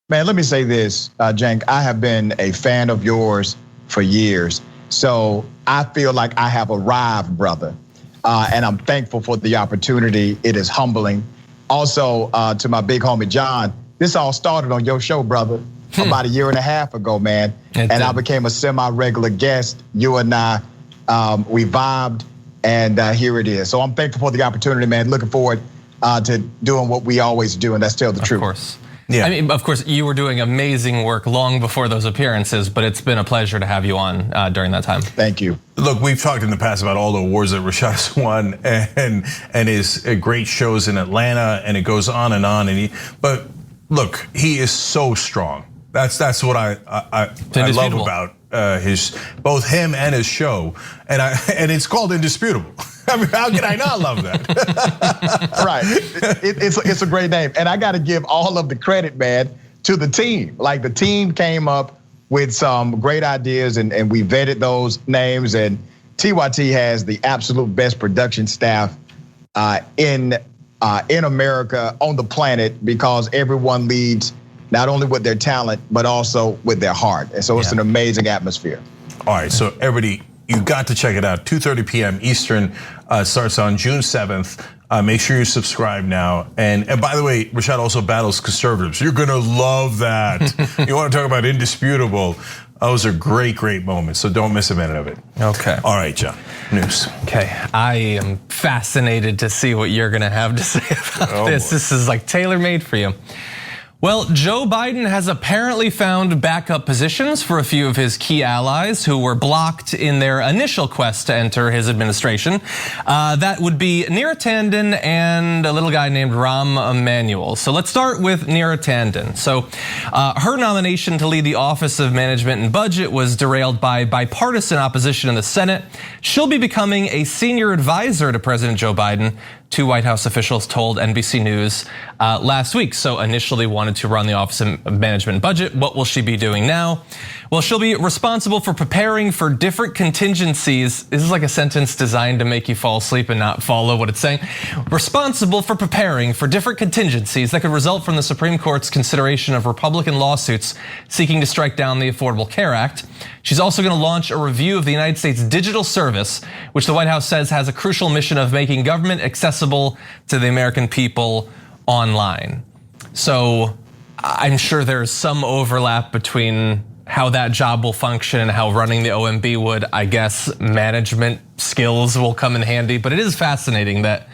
Man, let me say this, Cenk. I have been a fan of yours for years. So I feel like I have arrived, brother. And I'm thankful for the opportunity. It is humbling. Also, to my big homie, John, this all started on your show, brother, about a year and a half ago, man. I became a semi-regular guest. You and I, we vibed, and here it is. So I'm thankful for the opportunity, man. Looking forward to doing what we always do, and that's tell the truth. Of course. Yeah. I mean, of course, you were doing amazing work long before those appearances, but it's been a pleasure to have you on during that time. Thank you. Look, we've talked in the past about all the awards that Rashad's won and his great shows in Atlanta, and it goes on and on. But look, he is so strong. That's what I love about both him and his show, and it's called Indisputable. I mean, how can I not love that? Right, it's a great name, and I got to give all of the credit, man, to the team. Like, the team came up with some great ideas, and we vetted those names. And TYT has the absolute best production staff in America, on the planet, because everyone leads not only with their talent but also with their heart. And so it's an amazing atmosphere. All right, so everybody, you got to check it out. 2:30 p.m. Eastern, starts on June 7th. Make sure you subscribe now. And by the way, Rashad also battles conservatives. You're gonna love that. You wanna talk about Indisputable. Those are great, great moments, so don't miss a minute of it. Okay. All right, John, news. Okay, I am fascinated to see what you're gonna have to say about this. Boy. This is like tailor-made for you. Well, Joe Biden has apparently found backup positions for a few of his key allies who were blocked in their initial quest to enter his administration. That would be Neera Tanden and a little guy named Rahm Emanuel. So let's start with Neera Tanden. So her nomination to lead the Office of Management and Budget was derailed by bipartisan opposition in the Senate. She'll be becoming a senior advisor to President Joe Biden, two White House officials told NBC News last week. So initially wanted to run the Office of Management and Budget. What will she be doing now? Well, she'll be responsible for preparing for different contingencies. This is like a sentence designed to make you fall asleep and not follow what it's saying. Responsible for preparing for different contingencies that could result from the Supreme Court's consideration of Republican lawsuits seeking to strike down the Affordable Care Act. She's also going to launch a review of the United States Digital Service, which the White House says has a crucial mission of making government accessible to the American people online. So I'm sure there's some overlap between how that job will function and how running the OMB would. I guess management skills will come in handy, but it is fascinating that,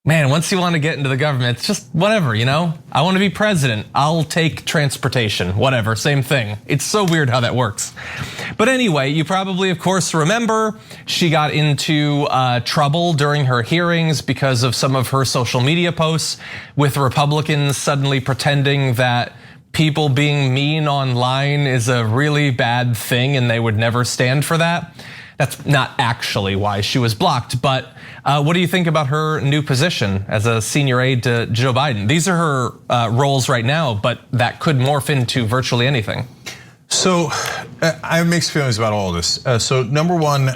man, once you want to get into the government, it's just whatever, you know? I want to be president, I'll take transportation, whatever, same thing. It's so weird how that works. But anyway, you probably, of course, remember she got into trouble during her hearings because of some of her social media posts with Republicans suddenly pretending that people being mean online is a really bad thing and they would never stand for that. That's not actually why she was blocked, but what do you think about her new position as a senior aide to Joe Biden? These are her roles right now, but that could morph into virtually anything. So I have mixed feelings about all of this. So number one,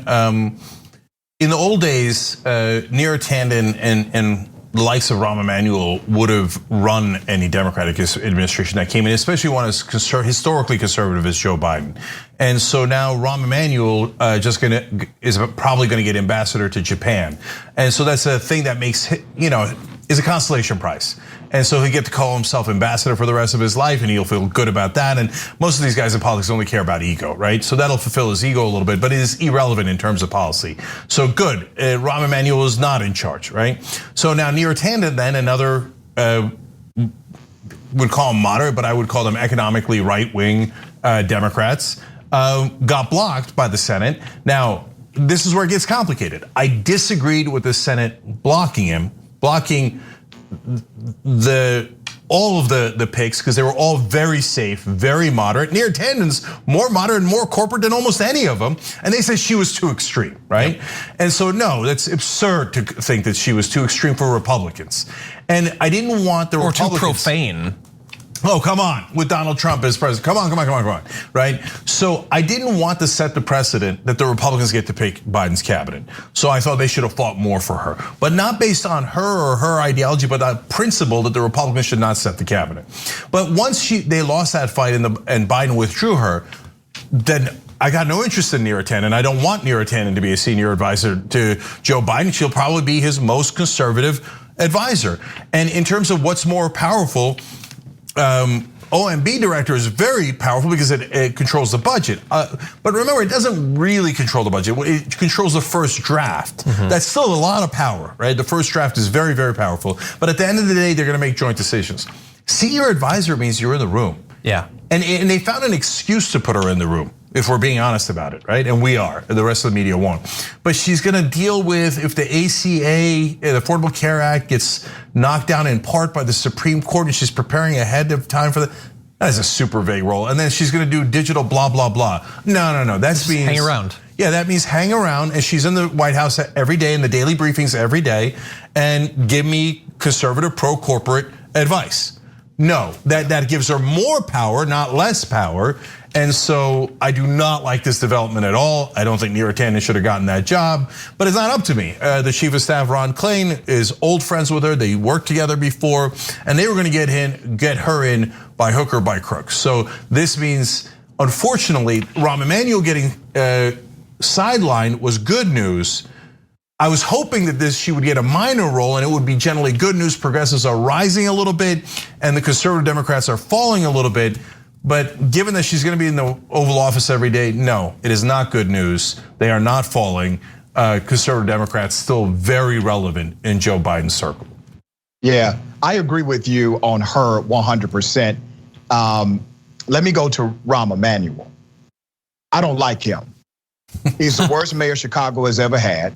in the old days, Neera Tanden and the likes of Rahm Emanuel would have run any Democratic administration that came in, especially one as historically conservative as Joe Biden. And so now Rahm Emanuel is probably going to get ambassador to Japan, and so that's a thing that makes is a consolation prize. And so he'll get to call himself ambassador for the rest of his life, and he'll feel good about that. And most of these guys in politics only care about ego, right? So that'll fulfill his ego a little bit, but it is irrelevant in terms of policy. So good, Rahm Emanuel is not in charge, right? So now Neera Tanden, then another, would call them moderate, but I would call them economically right-wing Democrats, got blocked by the Senate. Now, this is where it gets complicated. I disagreed with the Senate blocking all of the picks because they were all very safe, very moderate. Neera Tanden's more moderate and more corporate than almost any of them, and they said she was too extreme, right? Yep. And so no, that's absurd to think that she was too extreme for Republicans. And I didn't want the Republicans too profane. Oh, come on, with Donald Trump as president. Come on, right? So I didn't want to set the precedent that the Republicans get to pick Biden's cabinet. So I thought they should have fought more for her, but not based on her or her ideology, but on principle that the Republicans should not set the cabinet. But once they lost that fight and Biden withdrew her, then I got no interest in Neera Tanden. I don't want Neera Tanden to be a senior advisor to Joe Biden. She'll probably be his most conservative advisor. And in terms of what's more powerful, OMB director is very powerful because it controls the budget. But remember, it doesn't really control the budget. It controls the first draft. Mm-hmm. That's still a lot of power, right? The first draft is very, very powerful. But at the end of the day, they're going to make joint decisions. Senior advisor means you're in the room. Yeah. And they found an excuse to put her in the room, if we're being honest about it, right? And we are, the rest of the media won't. But she's gonna deal with if the ACA, the Affordable Care Act, gets knocked down in part by the Supreme Court and she's preparing ahead of time for that is a super vague role. And then she's gonna do digital blah, blah, blah. No, that's means hang around. Yeah, that means hang around, and she's in the White House every day, in the daily briefings every day, and give me conservative pro-corporate advice. No, that gives her more power, not less power. And so I do not like this development at all. I don't think Neera Tanden should have gotten that job, but it's not up to me. The chief of staff, Ron Klain, is old friends with her. They worked together before, and they were going to get her in by hook or by crook. So this means, unfortunately, Rahm Emanuel getting sidelined was good news. I was hoping that she would get a minor role and it would be generally good news. Progressives are rising a little bit and the conservative Democrats are falling a little bit. But given that she's gonna be in the Oval Office every day, no, it is not good news. They are not falling. conservative Democrats still very relevant in Joe Biden's circle. Yeah, I agree with you on her 100%. Let me go to Rahm Emanuel. I don't like him. He's the worst mayor Chicago has ever had.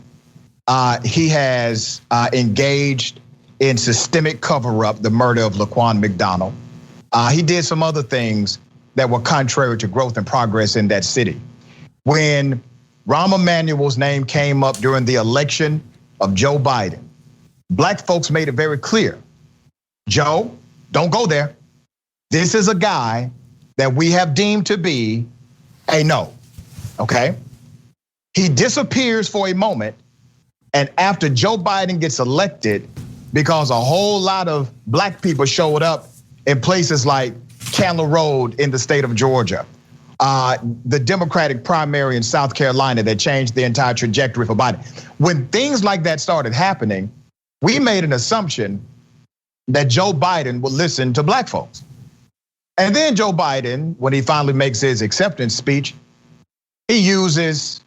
He has engaged in systemic cover-up, the murder of Laquan McDonald. He did some other things that were contrary to growth and progress in that city. When Rahm Emanuel's name came up during the election of Joe Biden, black folks made it very clear, Joe, don't go there. This is a guy that we have deemed to be a no, okay? He disappears for a moment, and after Joe Biden gets elected, because a whole lot of black people showed up in places like Candler Road in the state of Georgia, the Democratic primary in South Carolina that changed the entire trajectory for Biden. When things like that started happening, we made an assumption that Joe Biden would listen to black folks. And then Joe Biden, when he finally makes his acceptance speech, he uses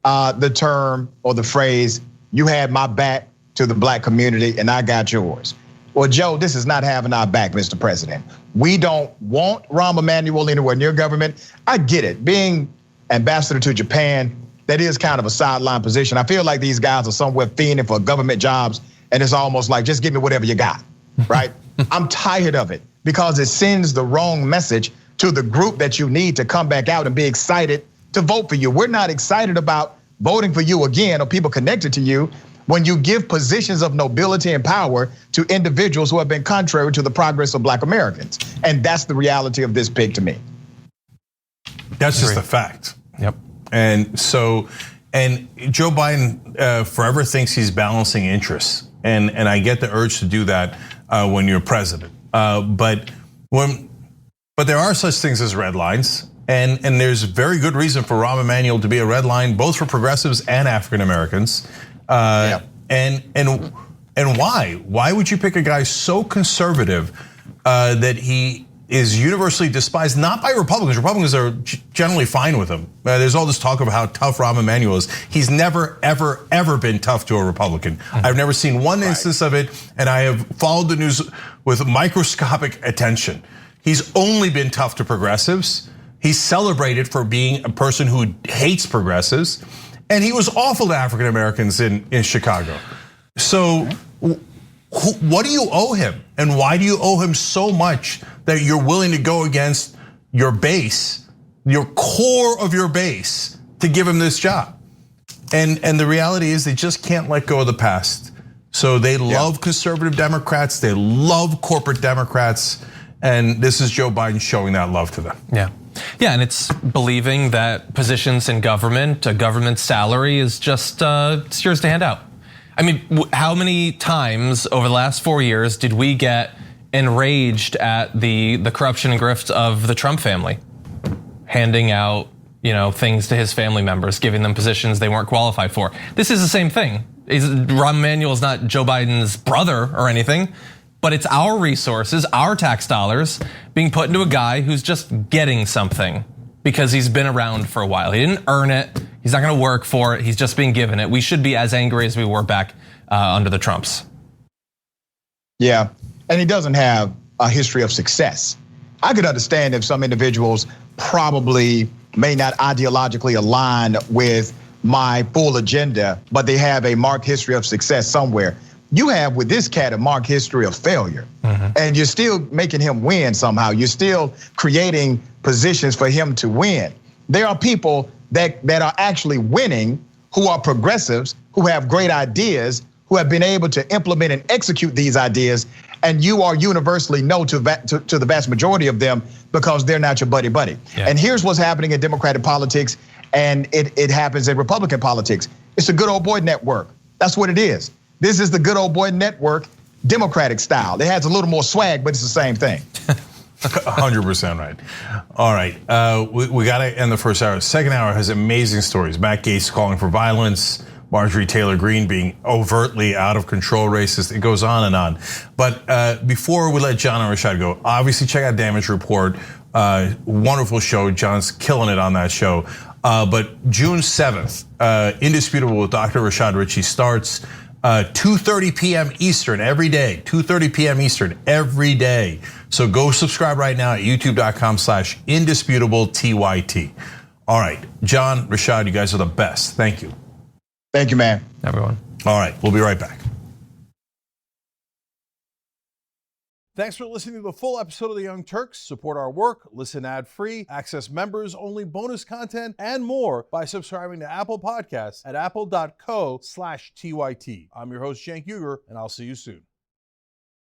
the term or the phrase, "You had my back," to the black community and I got yours. Well, Joe, this is not having our back, Mr. President. We don't want Rahm Emanuel anywhere near government. I get it, being ambassador to Japan, that is kind of a sideline position. I feel like these guys are somewhere fiending for government jobs, and it's almost like, just give me whatever you got, right? I'm tired of it because it sends the wrong message to the group that you need to come back out and be excited to vote for you. We're not excited about voting for you again or people connected to you when you give positions of nobility and power to individuals who have been contrary to the progress of black Americans. And that's the reality of this pick to me. That's just a fact. Yep. And so, and Joe Biden forever thinks he's balancing interests. And I get the urge to do that when you're president. But there are such things as red lines. And there's very good reason for Rahm Emanuel to be a red line, both for progressives and African Americans. And why? Why would you pick a guy so conservative that he is universally despised, not by Republicans? Republicans are generally fine with him. There's all this talk about how tough Rahm Emanuel is. He's never, ever, ever been tough to a Republican. I've never seen one instance of it, and I have followed the news with microscopic attention. He's only been tough to progressives. He's celebrated for being a person who hates progressives. And he was awful to African Americans in Chicago. So what do you owe him? And why do you owe him so much that you're willing to go against your base, your core of your base, to give him this job? And the reality is they just can't let go of the past. So they love conservative Democrats, they love corporate Democrats, and this is Joe Biden showing that love to them. Yeah, and it's believing that positions in government, a government salary is just it's yours to hand out. I mean, how many times over the last 4 years did we get enraged at the corruption and grift of the Trump family, handing out things to his family members, giving them positions they weren't qualified for? This is the same thing. Rahm Emanuel is not Joe Biden's brother or anything. But it's our resources, our tax dollars being put into a guy who's just getting something because he's been around for a while. He didn't earn it. He's not gonna work for it. He's just being given it. We should be as angry as we were back under the Trumps. Yeah, and he doesn't have a history of success. I could understand if some individuals probably may not ideologically align with my full agenda, but they have a marked history of success somewhere. You have with this cat a marked history of failure, and you're still making him win somehow. You're still creating positions for him to win. There are people that are actually winning who are progressives, who have great ideas, who have been able to implement and execute these ideas, and you are universally no to the vast majority of them because they're not your buddy. Yeah. And here's what's happening in Democratic politics, and it happens in Republican politics. It's a good old boy network. That's what it is. This is the good old boy network, Democratic style. It has a little more swag, but it's the same thing. 100% right. All right, we gotta end the first hour. Second hour has amazing stories. Matt Gaetz calling for violence, Marjorie Taylor Greene being overtly out of control racist. It goes on and on. But before we let John and Rashad go, obviously check out Damage Report. Wonderful show. John's killing it on that show. But June 7th, Indisputable with Dr. Rashad Ritchie starts 2:30 p.m. Eastern every day. 2:30 p.m. Eastern every day. So go subscribe right now at youtube.com/indisputable TYT. All right, John, Rashad, you guys are the best. Thank you. Thank you, man. Everyone. All right, we'll be right back. Thanks for listening to the full episode of The Young Turks. Support our work, listen ad-free, access members-only bonus content, and more by subscribing to Apple Podcasts at apple.co/TYT. I'm your host, Cenk Uygur, and I'll see you soon.